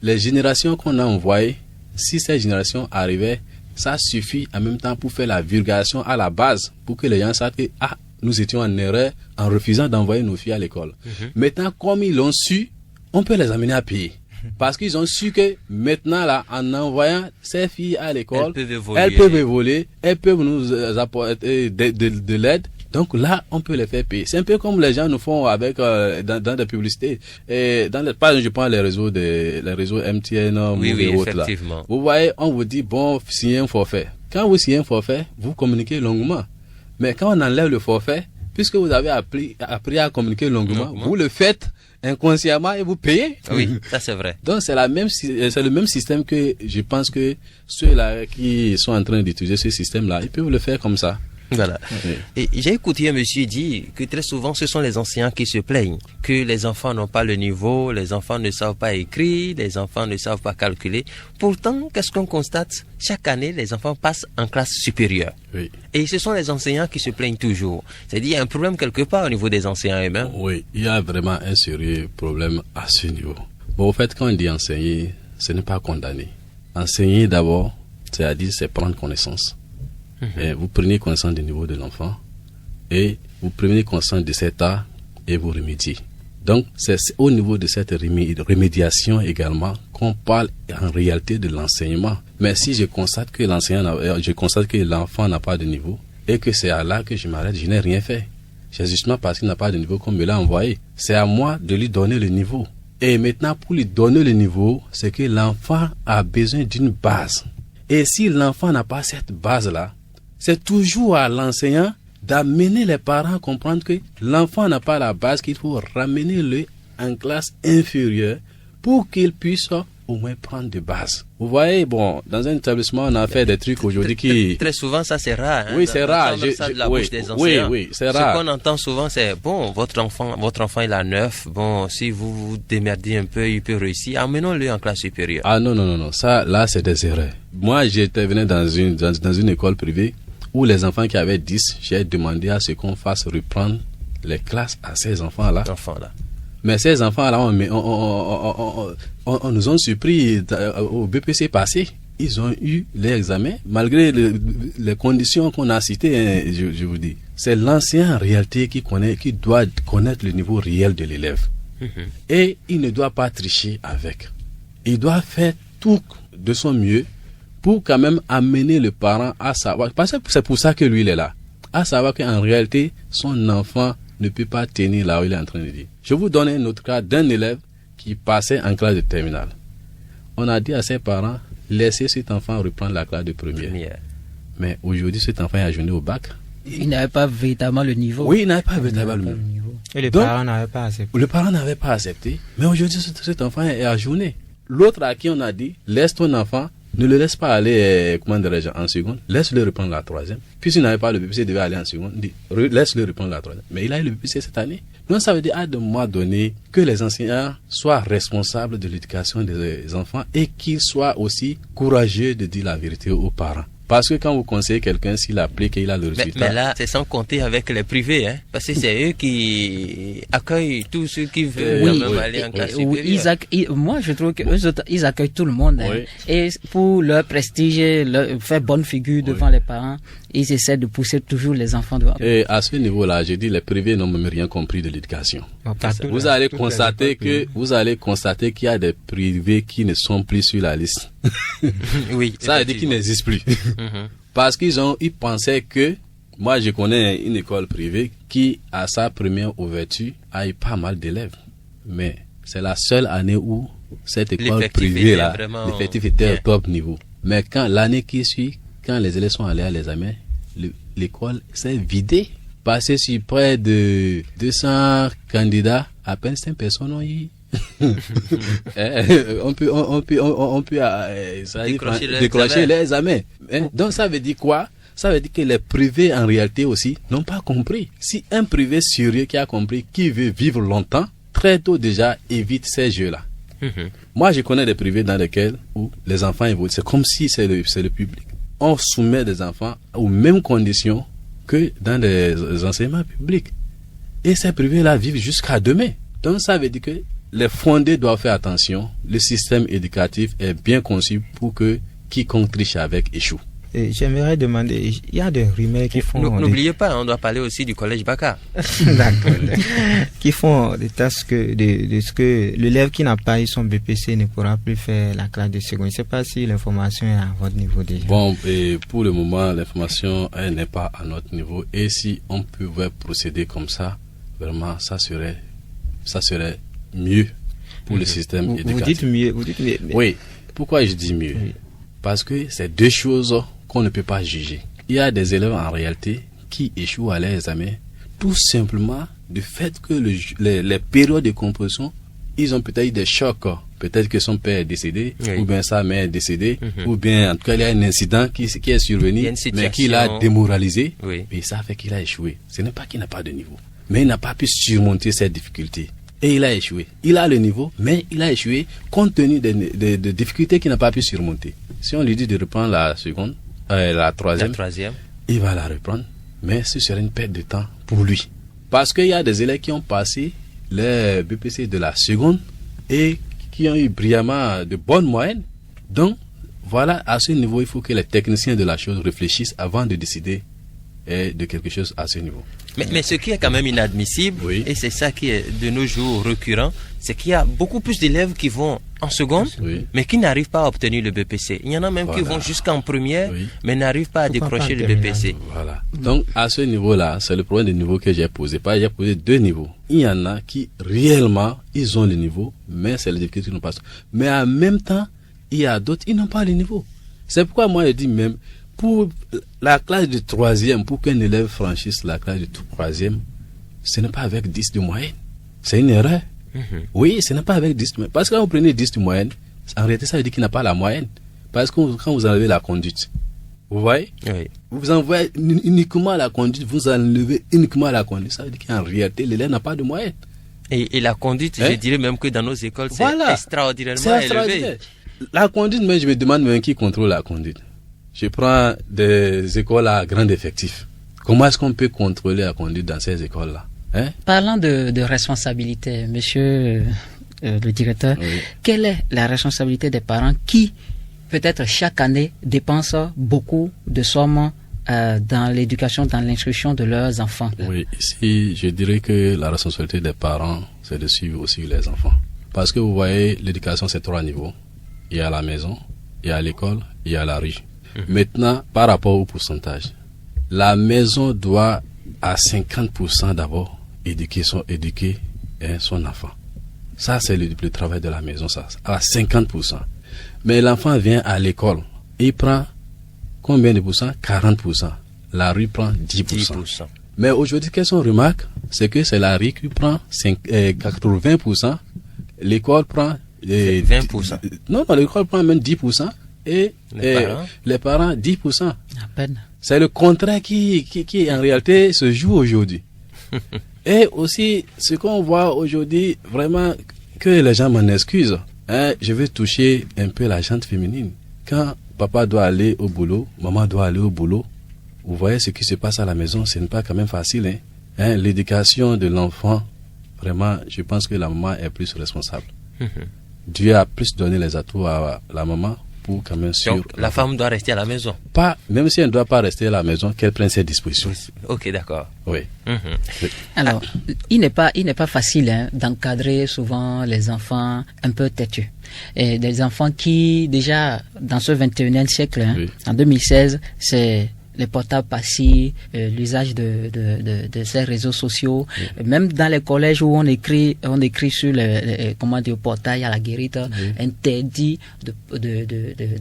les générations qu'on a envoyées, si ces générations arrivaient, ça suffit en même temps pour faire la vulgarisation à la base, pour que les gens sachent que, nous étions en erreur en refusant d'envoyer nos filles à l'école. Maintenant, comme ils l'ont su, on peut les amener à payer. Parce qu'ils ont su que maintenant, là, en envoyant ces filles à l'école, elles peuvent évoluer, elles peuvent nous apporter de l'aide. Donc là, on peut les faire payer. C'est un peu comme les gens nous font avec dans des publicités. Et par exemple, je prends les réseaux MTN, et autres là. Vous voyez, on vous dit bon, signez un forfait. Quand vous signez un forfait, vous communiquez longuement. Mais quand on enlève le forfait, puisque vous avez appris à communiquer longuement, vous le faites inconsciemment et vous payez. Oui, ça c'est vrai. Donc c'est le même système que je pense que ceux-là qui sont en train d'utiliser ce système-là, ils peuvent le faire comme ça. Voilà. Et j'ai écouté un monsieur dire que très souvent ce sont les enseignants qui se plaignent que les enfants n'ont pas le niveau, les enfants ne savent pas écrire, les enfants ne savent pas calculer. Pourtant, qu'est-ce qu'on constate? Chaque année, les enfants passent en classe supérieure. Oui. Et ce sont les enseignants qui se plaignent toujours. C'est-à-dire, il y a un problème quelque part au niveau des enseignants eux-mêmes. Oui, il y a vraiment un sérieux problème à ce niveau. Bon, au fait, quand on dit enseigner, ce n'est pas condamner. Enseigner d'abord, c'est-à-dire, c'est prendre connaissance. Et vous prenez connaissance du niveau de l'enfant et vous prenez conscience de cet art et vous remédiez. Donc, c'est au niveau de cette remédiation également qu'on parle en réalité de l'enseignement. Mais si je constate que l'enfant n'a pas de niveau et que c'est à là que je m'arrête, je n'ai rien fait. C'est justement parce qu'il n'a pas de niveau qu'on me l'a envoyé. C'est à moi de lui donner le niveau. Et maintenant, pour lui donner le niveau, c'est que l'enfant a besoin d'une base. Et si l'enfant n'a pas cette base-là, c'est toujours à l'enseignant d'amener les parents à comprendre que l'enfant n'a pas la base, qu'il faut ramener-le en classe inférieure pour qu'il puisse au moins prendre de base. Vous voyez, bon, dans un établissement, on a fait des trucs aujourd'hui qui... Très souvent, ça c'est rare. Oui, c'est rare. Oui, c'est rare. Ce qu'on entend souvent, c'est, bon, votre enfant, il a 9. Bon, si vous vous démerdez un peu, il peut réussir. Amenons-le en classe supérieure. Ah non. Ça, là, c'est des erreurs. Moi, j'étais venu dans une école privée où les enfants qui avaient 10, j'ai demandé à ce qu'on fasse reprendre les classes à ces enfants-là. Mais ces enfants-là, on nous ont surpris au BPC passé. Ils ont eu l'examen, malgré les conditions qu'on a citées, je vous dis. C'est l'enseignant en réalité qui doit connaître le niveau réel de l'élève. Et il ne doit pas tricher avec. Il doit faire tout de son mieux pour quand même amener le parent à savoir, parce que c'est pour ça que lui il est là, à savoir qu'en réalité, son enfant ne peut pas tenir là où il est en train de dire. Je vous donne un autre cas d'un élève qui passait en classe de terminale. On a dit à ses parents, laissez cet enfant reprendre la classe de première. Mais aujourd'hui, cet enfant est ajourné au bac. Il n'avait pas véritablement le niveau. Oui, il n'avait pas véritablement le niveau. Et les parents n'avaient pas accepté. Le parent n'avait pas accepté. Mais aujourd'hui, cet enfant est ajourné. L'autre à qui on a dit, laisse ton enfant, ne le laisse pas aller, en seconde, laisse-le reprendre la troisième. Puisqu'il n'avait pas le BPC, il devait aller en seconde, laisse-le reprendre la troisième. Mais il a eu le BPC cette année. Donc ça veut dire à un moment donné que les enseignants soient responsables de l'éducation des enfants et qu'ils soient aussi courageux de dire la vérité aux parents. Parce que quand vous conseillez quelqu'un, s'il applique et il a le résultat... Mais là, c'est sans compter avec les privés, hein, parce que c'est eux qui accueillent tous ceux qui veulent aller en classe supérieure. Moi, je trouve qu'eux autres, ils accueillent tout le monde. Hein, et pour leur prestige, faire bonne figure devant les parents, ils essaient de pousser toujours les enfants devant. Et à ce niveau-là, je dis, les privés n'ont même rien compris de l'éducation. Vous allez constater qu'il y a des privés qui ne sont plus sur la liste. Oui. Ça veut dire qu'ils n'existent plus. Parce ils pensaient que, moi je connais une école privée qui, à sa première ouverture, a eu pas mal d'élèves. Mais c'est la seule année où cette école L'effectif privée était là, vraiment l'effectif était bien. au top niveau. Mais quand l'année qui suit, quand les élèves sont allés à l'examen, l'école s'est vidée. Passé sur près de 200 candidats, à peine 5 personnes ont eu. on peut ça dit, décrocher les examens. Donc ça veut dire quoi? Ça veut dire que les privés en réalité aussi n'ont pas compris. Si un privé sérieux qui a compris, qui veut vivre longtemps, très tôt déjà évite ces jeux-là. Moi je connais des privés dans lesquels où les enfants évoluent. C'est comme si c'est le public. On soumet des enfants aux mêmes conditions que dans les enseignements publics. Et ces privés-là vivent jusqu'à demain. Donc ça veut dire que les fondés doivent faire attention. Le système éducatif est bien conçu pour que quiconque triche avec échoue. Et j'aimerais demander, il y a des rumeurs qui font... N'oubliez pas, on doit parler aussi du collège Baka. D'accord. Qui font des tâches de ce que l'élève qui n'a pas eu son BPC ne pourra plus faire la classe de seconde. Je ne sais pas si l'information est à votre niveau déjà. Bon, et pour le moment, l'information elle n'est pas à notre niveau. Et si on pouvait procéder comme ça, vraiment, ça serait mieux pour le système éducatif. Vous dites mieux. Oui. Pourquoi je dis mieux? Oui. Parce que c'est deux choses qu'on ne peut pas juger. Il y a des élèves en réalité qui échouent à l'examen tout simplement du fait que les périodes de composition, ils ont peut-être eu des chocs. Peut-être que son père est décédé, oui. ou bien sa mère est décédée, ou bien en tout cas il y a un incident qui est survenu, mais qui l'a démoralisé, oui. et ça fait qu'il a échoué. Ce n'est pas qu'il n'a pas de niveau, mais il n'a pas pu surmonter cette difficulté. Et il a échoué. Il a le niveau, mais il a échoué compte tenu des difficultés qu'il n'a pas pu surmonter. Si on lui dit de reprendre la seconde, la troisième, il va la reprendre, mais ce serait une perte de temps pour lui. Parce qu'il y a des élèves qui ont passé les BPC de la seconde et qui ont eu brillamment de bonnes moyennes. Donc, voilà, à ce niveau, il faut que les techniciens de la chose réfléchissent avant de décider de quelque chose à ce niveau. Mais ce qui est quand même inadmissible, oui. Et c'est ça qui est de nos jours récurrent, c'est qu'il y a beaucoup plus d'élèves qui vont en seconde, oui. mais qui n'arrivent pas à obtenir le BPC. Il y en a même Voilà. qui vont jusqu'en première, oui. mais n'arrivent pas à décrocher le BPC. Voilà. Donc, à ce niveau-là, c'est le problème du niveau que j'ai posé. J'ai posé deux niveaux. Il y en a qui, réellement, ils ont le niveau, mais c'est les difficultés qui n'ont pas. Mais en même temps, il y a d'autres, ils n'ont pas le niveau. C'est pourquoi moi, je dis même, pour la classe de troisième, pour qu'un élève franchisse la classe de troisième, ce n'est pas avec 10 de moyenne. C'est une erreur. Oui, ce n'est pas avec 10 de moyenne. Parce que quand vous prenez 10 de moyenne, en réalité, ça veut dire qu'il n'a pas la moyenne. Parce que quand vous enlevez la conduite, vous voyez, oui. Vous envoyez uniquement la conduite, vous enlevez uniquement la conduite. Ça veut dire qu'en réalité, l'élève n'a pas de moyenne. Et la conduite, je dirais même que dans nos écoles, c'est extraordinairement élevé. La conduite, mais je me demande même qui contrôle la conduite. Je prends des écoles à grand effectif. Comment est-ce qu'on peut contrôler la conduite dans ces écoles-là? Parlant de responsabilité, monsieur le directeur, oui. Quelle est la responsabilité des parents qui, peut-être chaque année, dépensent beaucoup de sommes dans l'éducation, dans l'instruction de leurs enfants? Oui, ici, je dirais que la responsabilité des parents, c'est de suivre aussi les enfants. Parce que vous voyez, l'éducation, c'est 3 niveaux. Il y a la maison, il y a l'école, il y a la rue. Maintenant, par rapport au pourcentage, la maison doit à 50% d'abord éduquer son enfant. Ça, c'est le travail de la maison, ça, à 50%. Mais l'enfant vient à l'école, il prend combien de pourcents? 40%. La rue prend 10%. Mais aujourd'hui, qu'est-ce qu'on remarque? C'est que c'est la rue qui prend 80%, l'école prend 20%. Non, l'école prend même 10%. Et les parents 10%. À peine. C'est le contraire qui en réalité se joue aujourd'hui. Et aussi, ce qu'on voit aujourd'hui, vraiment, que les gens m'en excusent. Je vais toucher un peu la gente féminine. Quand papa doit aller au boulot, maman doit aller au boulot, vous voyez ce qui se passe à la maison, ce n'est pas quand même facile. L'éducation de l'enfant, vraiment, je pense que la maman est plus responsable. Dieu a plus donné les atouts à la maman pour quand même sûr. Donc, la femme doit rester à la maison. Pas, même si elle ne doit pas rester à la maison, qu'elle prenne ses dispositions. Ok, d'accord. Oui. Alors, il n'est pas facile d'encadrer souvent les enfants un peu têtus. Et des enfants qui, déjà, dans ce 21e siècle, oui. En 2016, c'est les portables passifs, l'usage de ces réseaux sociaux, même dans les collèges où on écrit sur les portail à la guérite, interdit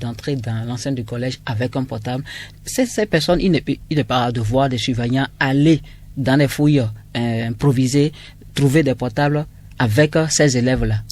d'entrer dans l'enceinte du collège avec un portable. Ces personnes, il n'est pas devoir des surveillants aller dans les fouilles improvisées, trouver des portables avec ces élèves-là.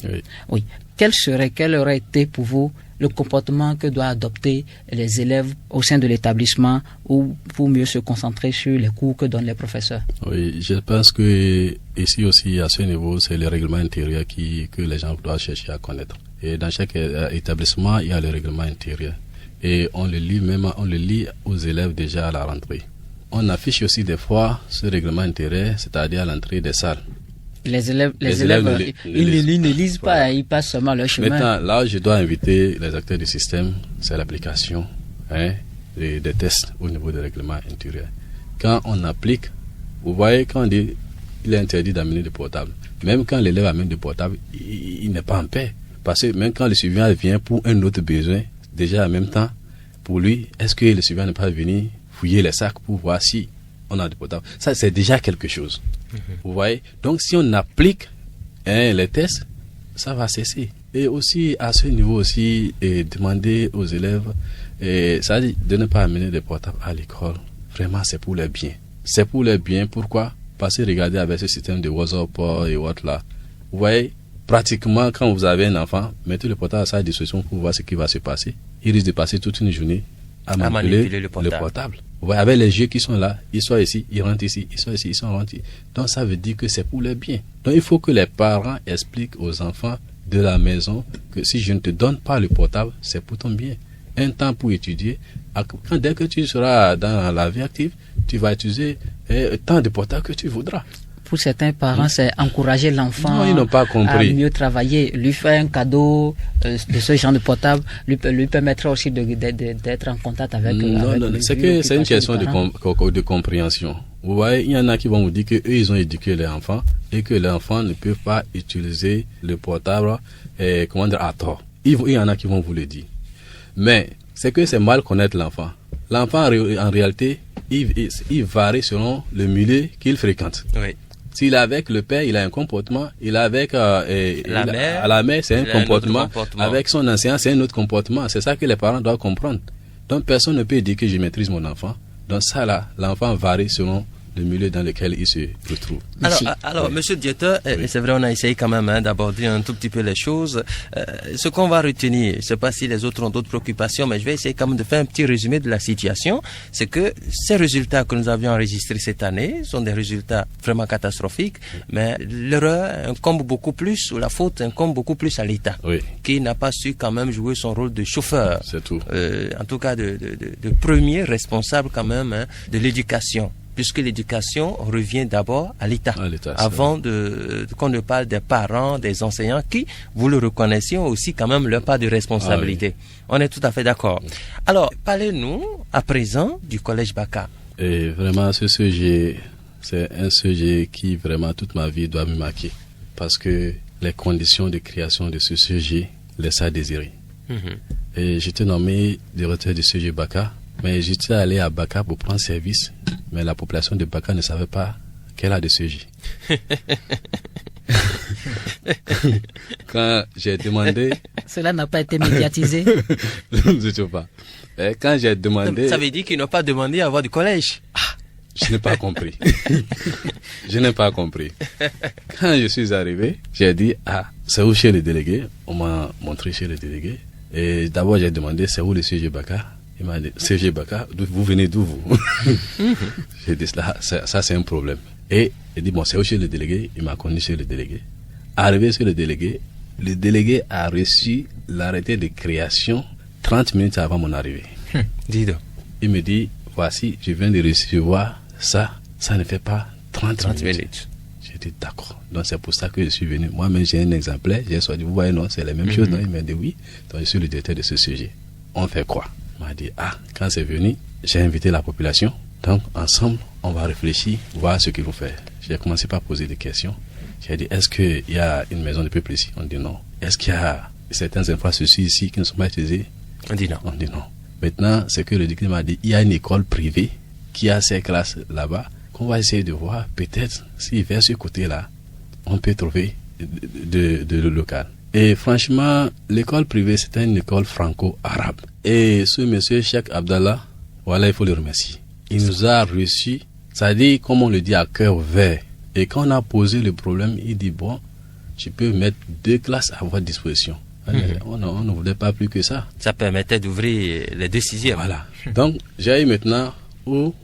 Oui. Quel aurait été pour vous le comportement que doivent adopter les élèves au sein de l'établissement ou pour mieux se concentrer sur les cours que donnent les professeurs? Oui, je pense que ici aussi, à ce niveau, c'est le règlement intérieur que les gens doivent chercher à connaître. Et dans chaque établissement, il y a le règlement intérieur. Et on le lit aux élèves déjà à la rentrée. On affiche aussi des fois ce règlement intérieur, c'est-à-dire à l'entrée des salles. Les élèves ne lisent pas, voilà. Ils passent seulement leur chemin. Maintenant, là, je dois inviter les acteurs du système, c'est l'application des tests au niveau des règlements intérieurs. Quand on applique, vous voyez, quand on dit il est interdit d'amener des portables, même quand l'élève amène des portables, il n'est pas en paix. Parce que même quand le surveillant vient pour un autre besoin, déjà en même temps, pour lui, est-ce que le surveillant n'est pas venu fouiller les sacs pour voir si on a des portables? Ça, c'est déjà quelque chose. Vous voyez? Donc, si on applique les tests, ça va cesser. Et aussi, à ce niveau aussi, demander aux élèves, ça dit de ne pas amener des portables à l'école. Vraiment, c'est pour leur bien. C'est pour leur bien. Pourquoi? Parce que regardez avec ce système de WhatsApp et autres là. Vous voyez, pratiquement, quand vous avez un enfant, mettez le portable à sa disposition pour voir ce qui va se passer. Il risque de passer toute une journée à manipuler le portable. Vous voyez, avec les jeux qui sont là, ils sont ici, ils rentrent ici, ils sont ici, ils sont rentrés. Donc ça veut dire que c'est pour le bien. Donc il faut que les parents expliquent aux enfants de la maison que si je ne te donne pas le portable, c'est pour ton bien. Un temps pour étudier. Dès que tu seras dans la vie active, tu vas utiliser tant de portables que tu voudras. Pour certains parents, c'est encourager l'enfant ils n'ont pas compris. À mieux travailler, lui faire un cadeau de ce genre de portable, lui permettra aussi d'être en contact avec. Non, c'est une question de compréhension. Vous voyez, il y en a qui vont vous dire que eux ils ont éduqué les enfants et que les enfants ne peuvent pas utiliser le portable à tort. Il y en a qui vont vous le dire. Mais c'est que c'est mal connaître l'enfant. L'enfant en réalité, il varie selon le milieu qu'il fréquente. Oui. S'il est avec le père, il a un comportement. Il est avec la mère, c'est un comportement. Avec son enseignant, c'est un autre comportement. C'est ça que les parents doivent comprendre. Donc personne ne peut dire que je maîtrise mon enfant. Donc ça là, l'enfant varie selon le milieu dans lequel il se retrouve. Alors oui. Monsieur le directeur, c'est vrai, on a essayé quand même d'aborder un tout petit peu les choses. Ce qu'on va retenir, je ne sais pas si les autres ont d'autres préoccupations, mais je vais essayer quand même de faire un petit résumé de la situation. C'est que ces résultats que nous avions enregistrés cette année sont des résultats vraiment catastrophiques, mais l'erreur incombe beaucoup plus, ou la faute incombe beaucoup plus à l'État, qui n'a pas su quand même jouer son rôle de chauffeur. C'est tout. En tout cas, de premier responsable quand même de l'éducation. Puisque l'éducation revient d'abord à l'État, avant qu'on ne parle des parents, des enseignants qui, vous le reconnaissez, ont aussi quand même leur part de responsabilité. On est tout à fait d'accord. Alors, parlez-nous à présent du Collège Baka. Et vraiment, ce sujet, c'est un sujet qui vraiment toute ma vie doit me marquer. Parce que les conditions de création de ce sujet laissent à désirer. Et j'étais nommé directeur du sujet Baka. Mais j'étais allé à Baka pour prendre service, mais la population de Baka ne savait pas qu'elle a de sujet. Quand j'ai demandé... Cela n'a pas été médiatisé? Je ne sais pas. Et quand j'ai demandé... Ça veut dire qu'ils n'ont pas demandé à avoir du collège. Je n'ai pas compris. Je n'ai pas compris. Quand je suis arrivé, j'ai dit, c'est où chez le délégué? On m'a montré chez le délégué. Et d'abord, j'ai demandé, c'est où le sujet Baka? Il m'a dit, CG Baka, vous venez d'où vous? J'ai dit, ça c'est un problème. Et il dit, bon, c'est où chez le délégué? Il m'a connu chez le délégué. Arrivé chez le délégué a reçu l'arrêté de création 30 minutes avant mon arrivée. Dis donc. Il me dit, voici, je viens de recevoir ça ne fait pas 30 minutes. J'ai dit, d'accord. Donc c'est pour ça que je suis venu. Moi-même, j'ai un exemplaire. J'ai dit, vous voyez, non, c'est la même chose. Non? Il m'a dit, oui. Donc je suis le directeur de ce sujet. On fait quoi? Il m'a dit, quand c'est venu, j'ai invité la population. Donc, ensemble, on va réfléchir, voir ce qu'il faut faire. J'ai commencé par poser des questions. J'ai dit, est-ce qu'il y a une maison de peuple ici? On dit non. Est-ce qu'il y a certaines infrastructures ici qui ne sont pas utilisées? On dit non. On dit non. Maintenant, ce que le directeur m'a dit, il y a une école privée qui a ses classes là-bas, qu'on va essayer de voir, peut-être, si vers ce côté-là, on peut trouver de local. Et franchement, l'école privée, c'était une école franco-arabe. Et ce monsieur Cheikh Abdallah, voilà, il faut le remercier. Il nous a reçus, c'est-à-dire, comme on le dit, à cœur ouvert. Et quand on a posé le problème, il dit, bon, je peux mettre 2 classes à votre disposition. On ne voulait pas plus que ça. Ça permettait d'ouvrir les 2 sixièmes. Voilà. Donc, j'ai eu maintenant où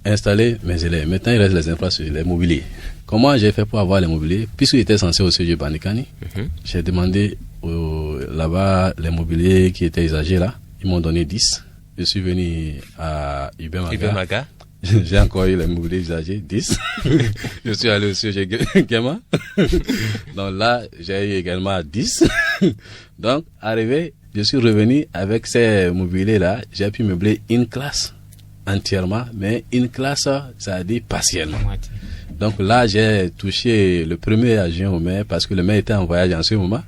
installer mes élèves. Maintenant, il reste les infrastructures, les mobiliers. Comment j'ai fait pour avoir les mobiliers? Puisqu'il était censé au CG Banikani, j'ai demandé là-bas les mobiliers qui étaient usagés là. Ils m'ont donné 10. Je suis venu à Ibemaga. J'ai encore eu les mobiliers usagés, 10. Je suis allé au CG Gema. Donc là, j'ai eu également 10. Donc, arrivé, je suis revenu avec ces mobiliers-là. J'ai pu meubler une classe entièrement, mais une classe, ça a dit partiellement. Donc là, j'ai touché le premier adjoint au maire, parce que le maire était en voyage en ce moment.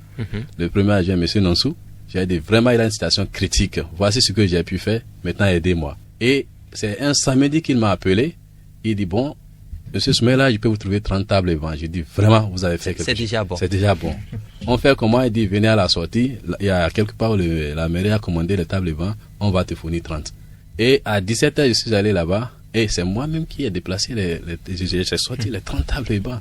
Le premier adjoint, M. Nansou, j'ai dit vraiment, il a une situation critique. Voici ce que j'ai pu faire. Maintenant, aidez-moi. Et c'est un samedi qu'il m'a appelé. Il dit, bon, monsieur Soumela, je peux vous trouver 30 tables et bancs. J'ai dit, vraiment, vous avez fait quelque chose. C'est déjà bon. C'est déjà bon. On fait comment? Il dit, venez à la sortie. Il y a quelque part où la mairie a commandé les tables et bancs. On va te fournir 30. Et à 17h, je suis allé là-bas. Et c'est moi-même qui ai déplacé j'ai sorti les 30 tables et bancs.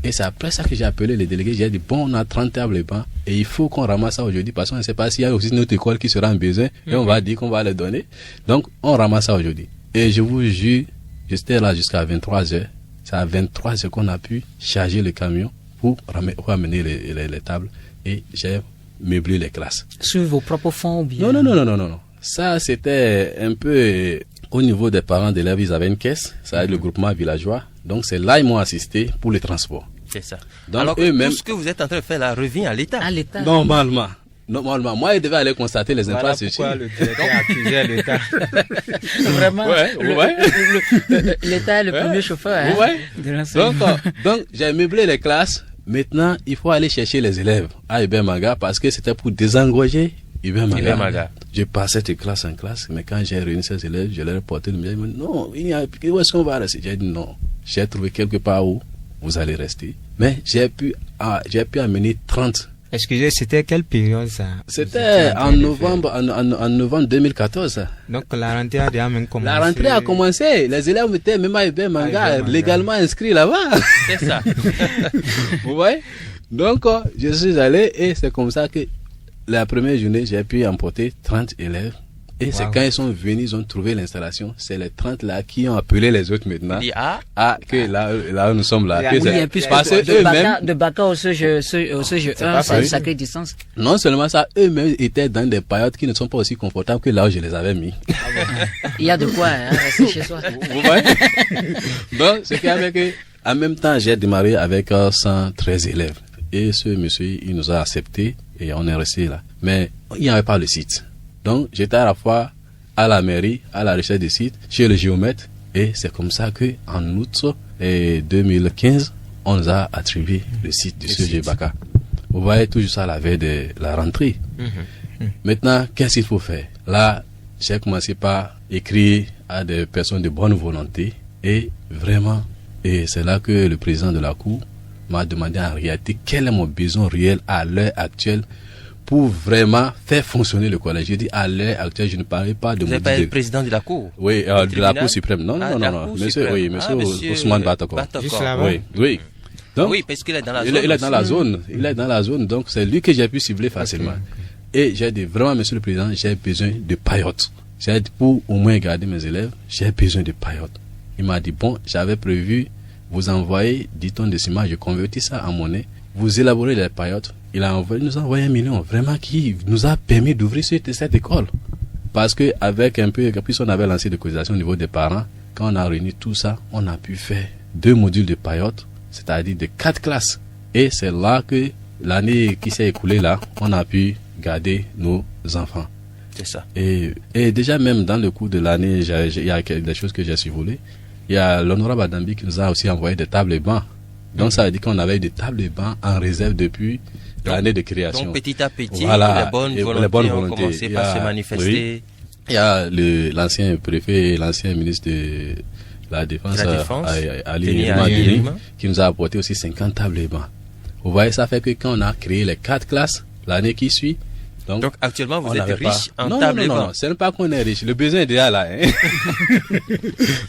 Et c'est après ça que j'ai appelé les délégués. J'ai dit, bon, on a 30 tables et bancs. Et il faut qu'on ramasse ça aujourd'hui. Parce qu'on ne sait pas s'il y a aussi notre école qui sera en besoin. Et on va dire qu'on va les donner. Donc, on ramasse ça aujourd'hui. Et je vous jure, j'étais là jusqu'à 23h. C'est à 23h qu'on a pu charger le camion pour ramener les tables. Et j'ai meublé les classes. Sur vos propres fonds ou bien? Non. Ça, c'était un peu au niveau des parents d'élèves, ils avaient une caisse, ça le groupement villageois. Donc, c'est là ils m'ont assisté pour les transports. C'est ça. Donc, alors, eux-mêmes, tout ce que vous êtes en train de faire là revient à l'État. À l'État. Normalement. Moi, il devait aller constater les Voilà infrastructures. pourquoi le directeur accusait l'État. Vraiment, Ouais. l'État est le premier chauffeur. Hein, Ouais. de l'enseignement. Donc, j'ai meublé les classes. Maintenant, il faut aller chercher les élèves à Ibemaga parce que c'était pour désengorger Ibemaga. Je passais de classe en classe, mais quand j'ai réuni ces élèves, je leur ai porté le message. Non, où est-ce qu'on va rester? J'ai dit non. J'ai trouvé quelque part où vous allez rester. Mais j'ai pu amener 30. Excusez, c'était quelle période ça? C'était en novembre 2014. Ça. Donc la rentrée a déjà même commencé. La rentrée a commencé. Les élèves étaient même à Ibemaga, légalement inscrits là-bas. C'est ça. Vous voyez? Donc, je suis allé et c'est comme ça que la première journée, j'ai pu emporter 30 élèves. Et c'est quand ils sont venus, ils ont trouvé l'installation. C'est les 30 là qui ont appelé les autres maintenant. Que là nous sommes là. Oui, et puis parce que de Baka au CG1, c'est une sacrée distance. Non seulement ça, eux-mêmes étaient dans des périodes qui ne sont pas aussi confortables que là où je les avais mis. Il y a de quoi rester chez soi. Vous voyez? Donc, ce qui a fait que, en même temps, j'ai démarré avec 113 élèves. Et ce monsieur, il nous a acceptés et on est resté là. Mais il n'y avait pas le site. Donc, j'étais à la fois à la mairie, à la recherche des sites, chez le géomètre. Et c'est comme ça que en août 2015, on nous a attribué le site du CG Baka. Vous voyez toujours ça à la veille de la rentrée. Maintenant, qu'est-ce qu'il faut faire? Là, j'ai commencé par écrire à des personnes de bonne volonté. Et vraiment, et c'est là que le président de la Cour m'a demandé en réalité quel est mon besoin réel à l'heure actuelle pour vraiment faire fonctionner le collège. Je dis à l'heure actuelle, je ne parlais pas de... Vous n'êtes pas le président de la Cour? Oui, de la Cour suprême. Non. Monsieur Ousmane Batakor. Juste là-bas. Oui. Donc, oui, parce qu'il est dans la zone. Il est dans la zone. Donc, c'est lui que j'ai pu cibler facilement. Et j'ai dit, vraiment, monsieur le président, j'ai besoin de paillotes. J'ai dit, pour au moins garder mes élèves, j'ai besoin de paillotes. Il m'a dit, bon, j'avais prévu vous envoyer 10 tonnes de ciment, je convertis ça en monnaie, vous élaborez les paillotes. Il nous a envoyé 1 million, vraiment, qui nous a permis d'ouvrir cette école. Parce que avec un peu, puisqu'on avait lancé des cotisations au niveau des parents, quand on a réuni tout ça, on a pu faire 2 modules de paillotes, c'est-à-dire de 4 classes. Et c'est là que l'année qui s'est écoulée là, on a pu garder nos enfants. C'est ça. Et déjà même dans le cours de l'année, il y a des choses que j'ai survolées. Il y a l'honorable Adambi qui nous a aussi envoyé des tables et bancs. Donc ça veut dire qu'on avait des tables et bancs en réserve depuis l'année de création. Donc petit à petit, voilà, les bonnes volontés ont commencé par se manifester. Il y a l'ancien préfet, l'ancien ministre de la Défense, Ali Madini, qui nous a apporté aussi 50 tables et bancs. Vous voyez, ça fait que quand on a créé les 4 classes, l'année qui suit, donc actuellement, vous êtes riche en non, table et bancs. Non, ce n'est pas qu'on est riche. Le besoin est déjà là. Hein.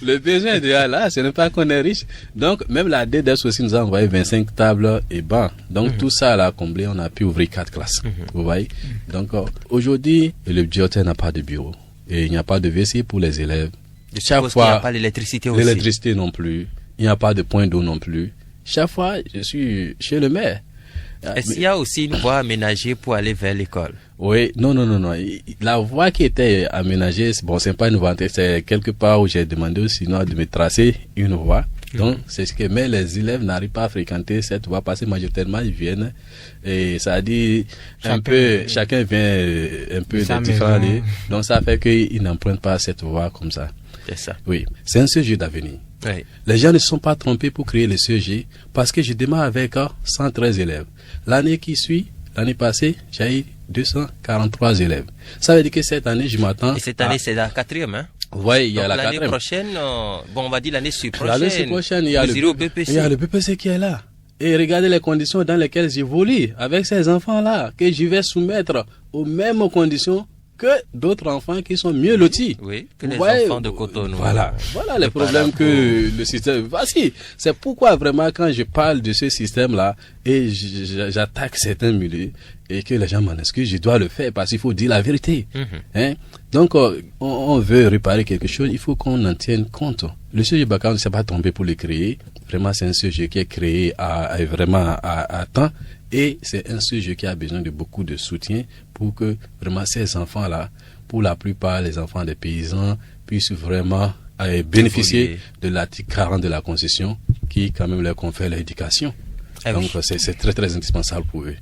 Le besoin est déjà là, ce n'est pas qu'on est riche. Donc, même la DDS aussi nous a envoyé 25 tables et bancs. Donc, tout ça, là, comblé, on a pu ouvrir 4 classes. Vous voyez? Donc, aujourd'hui, le biotech n'a pas de bureau. Et il n'y a pas de WC pour les élèves. Chaque fois, il n'y a pas d'électricité aussi. L'électricité non plus. Il n'y a pas de point d'eau non plus. Chaque fois, je suis chez le maire. Est-ce qu'il y a aussi une voie aménagée pour aller vers l'école? Oui, non. La voie qui était aménagée, bon, c'est pas une voie, c'est quelque part où j'ai demandé au Sinois de me tracer une voie. Donc, c'est ce que, mais les élèves n'arrivent pas à fréquenter cette voie parce que majoritairement ils viennent et ça dit chacun vient un peu de différents lieux. Donc, ça fait qu'ils n'empruntent pas cette voie comme ça. C'est ça. Oui, c'est un sujet d'avenir. Oui. Les gens ne se sont pas trompés pour créer le CEG parce que je démarre avec 113 élèves. L'année qui suit, l'année passée, j'ai eu 243 élèves. Ça veut dire que cette année, je m'attends. Et cette année, c'est la 4e, hein? Oui, il y a la 4e. L'année prochaine, on va dire l'année prochaine. L'année prochaine, il y a le BPC qui est là. Et regardez les conditions dans lesquelles j'évolue avec ces enfants-là, que je vais soumettre aux mêmes conditions que d'autres enfants qui sont mieux lotis. Oui, que les enfants de Cotonou. Voilà les problèmes que le système... Voici, c'est pourquoi vraiment quand je parle de ce système-là et j'attaque certains milieux et que les gens m'en excusent, je dois le faire parce qu'il faut dire la vérité. Hein? Donc, on veut réparer quelque chose, il faut qu'on en tienne compte. Le sujet Baka, on ne s'est pas tombé pour le créer. Vraiment, c'est un sujet qui est créé à temps. Et c'est un sujet qui a besoin de beaucoup de soutien pour que vraiment ces enfants-là, pour la plupart les enfants des paysans, puissent vraiment bénéficier de l'article 40 de la Constitution qui quand même leur confère l'éducation. Donc c'est très très indispensable pour eux.